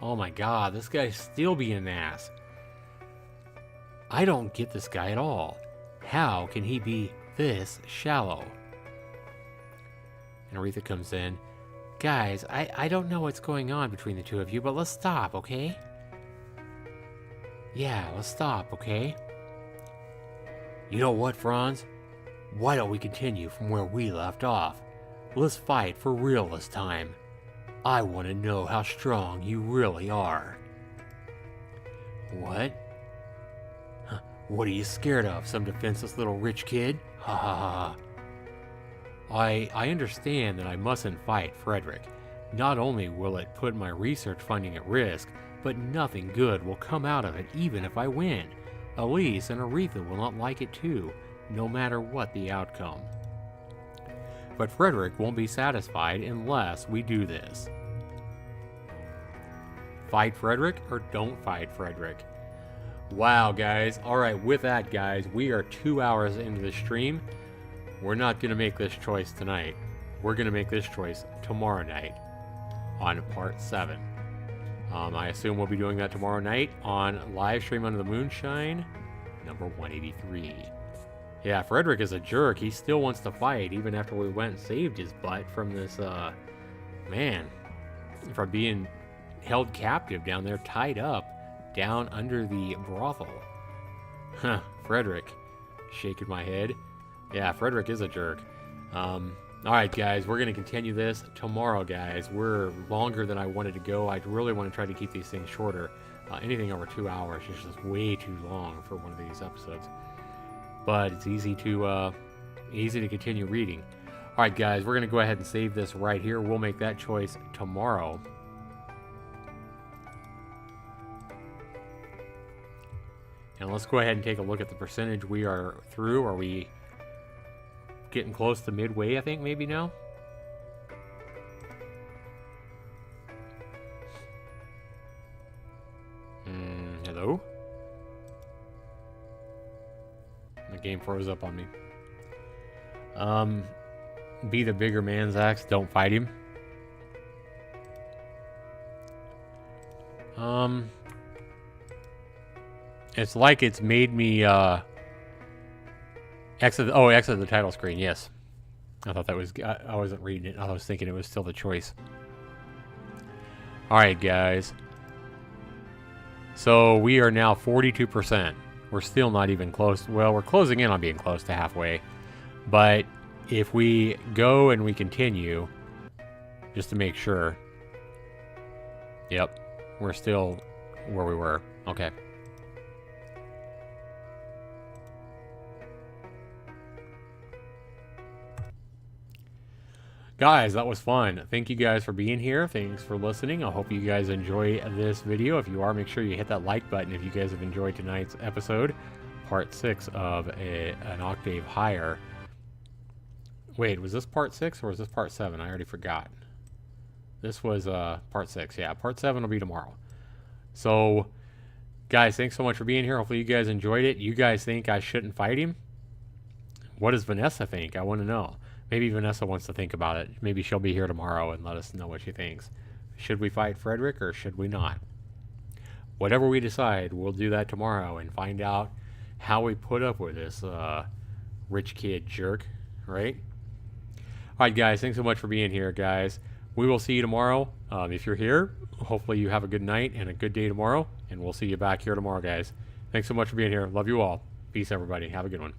Oh my god, this guy's still being an ass. I don't get this guy at all. How can he be this shallow? And Aretha comes in. Guys, I don't know what's going on between the two of you, but let's stop, okay? Yeah, let's stop, okay? You know what, Franz? Why don't we continue from where we left off? Let's fight for real this time. I want to know how strong you really are. What? Huh, what are you scared of, some defenseless little rich kid? Ha ha ha. I understand that I mustn't fight Frederick. Not only will it put my research funding at risk, but nothing good will come out of it even if I win. Elise and Aretha will not like it too, no matter what the outcome. But Frederick won't be satisfied unless we do this. Fight Frederick or don't fight Frederick? Wow, guys. Alright, with that, guys, we are 2 hours into the stream. We're not going to make this choice tonight. We're going to make this choice tomorrow night on part 7. I assume we'll be doing that tomorrow night on LiveStream Under the Moonshine, number 183. Yeah, Frederick is a jerk. He still wants to fight, even after we went and saved his butt from this, from being held captive down there, tied up, down under the brothel. Huh, Frederick. Shaking my head. Yeah, Frederick is a jerk. Alright, guys, we're going to continue this tomorrow, guys. We're longer than I wanted to go. I really want to try to keep these things shorter. Anything over 2 hours is just way too long for one of these episodes. But it's easy to continue reading. Alright, guys, we're going to go ahead and save this right here. We'll make that choice tomorrow. And let's go ahead and take a look at the percentage we are through. Are we getting close to midway, I think, maybe now? Hello? The game froze up on me. Be the bigger man's axe, don't fight him. It's like it's made me exit the title screen. Yes. I thought that was I wasn't reading it. I was thinking it was still the choice. All right, guys. So we are now 42%. We're still not even close. Well, we're closing in on being close to halfway. But if we go and we continue, just to make sure. Yep, we're still where we were. Okay. Guys, that was fun. Thank you guys for being here. Thanks for listening. I hope you guys enjoy this video. If you are, make sure you hit that like button if you guys have enjoyed tonight's episode. Part 6 of an Octave Higher. Wait, was this part 6 or was this part 7? I already forgot. This was part 6. Yeah, part 7 will be tomorrow. So, guys, thanks so much for being here. Hopefully you guys enjoyed it. You guys think I shouldn't fight him? What does Vanessa think? I want to know. Maybe Vanessa wants to think about it. Maybe she'll be here tomorrow and let us know what she thinks. Should we fight Frederick or should we not? Whatever we decide, we'll do that tomorrow and find out how we put up with this rich kid jerk, right? All right, guys, thanks so much for being here, guys. We will see you tomorrow. If you're here, hopefully you have a good night and a good day tomorrow, and we'll see you back here tomorrow, guys. Thanks so much for being here. Love you all. Peace, everybody. Have a good one.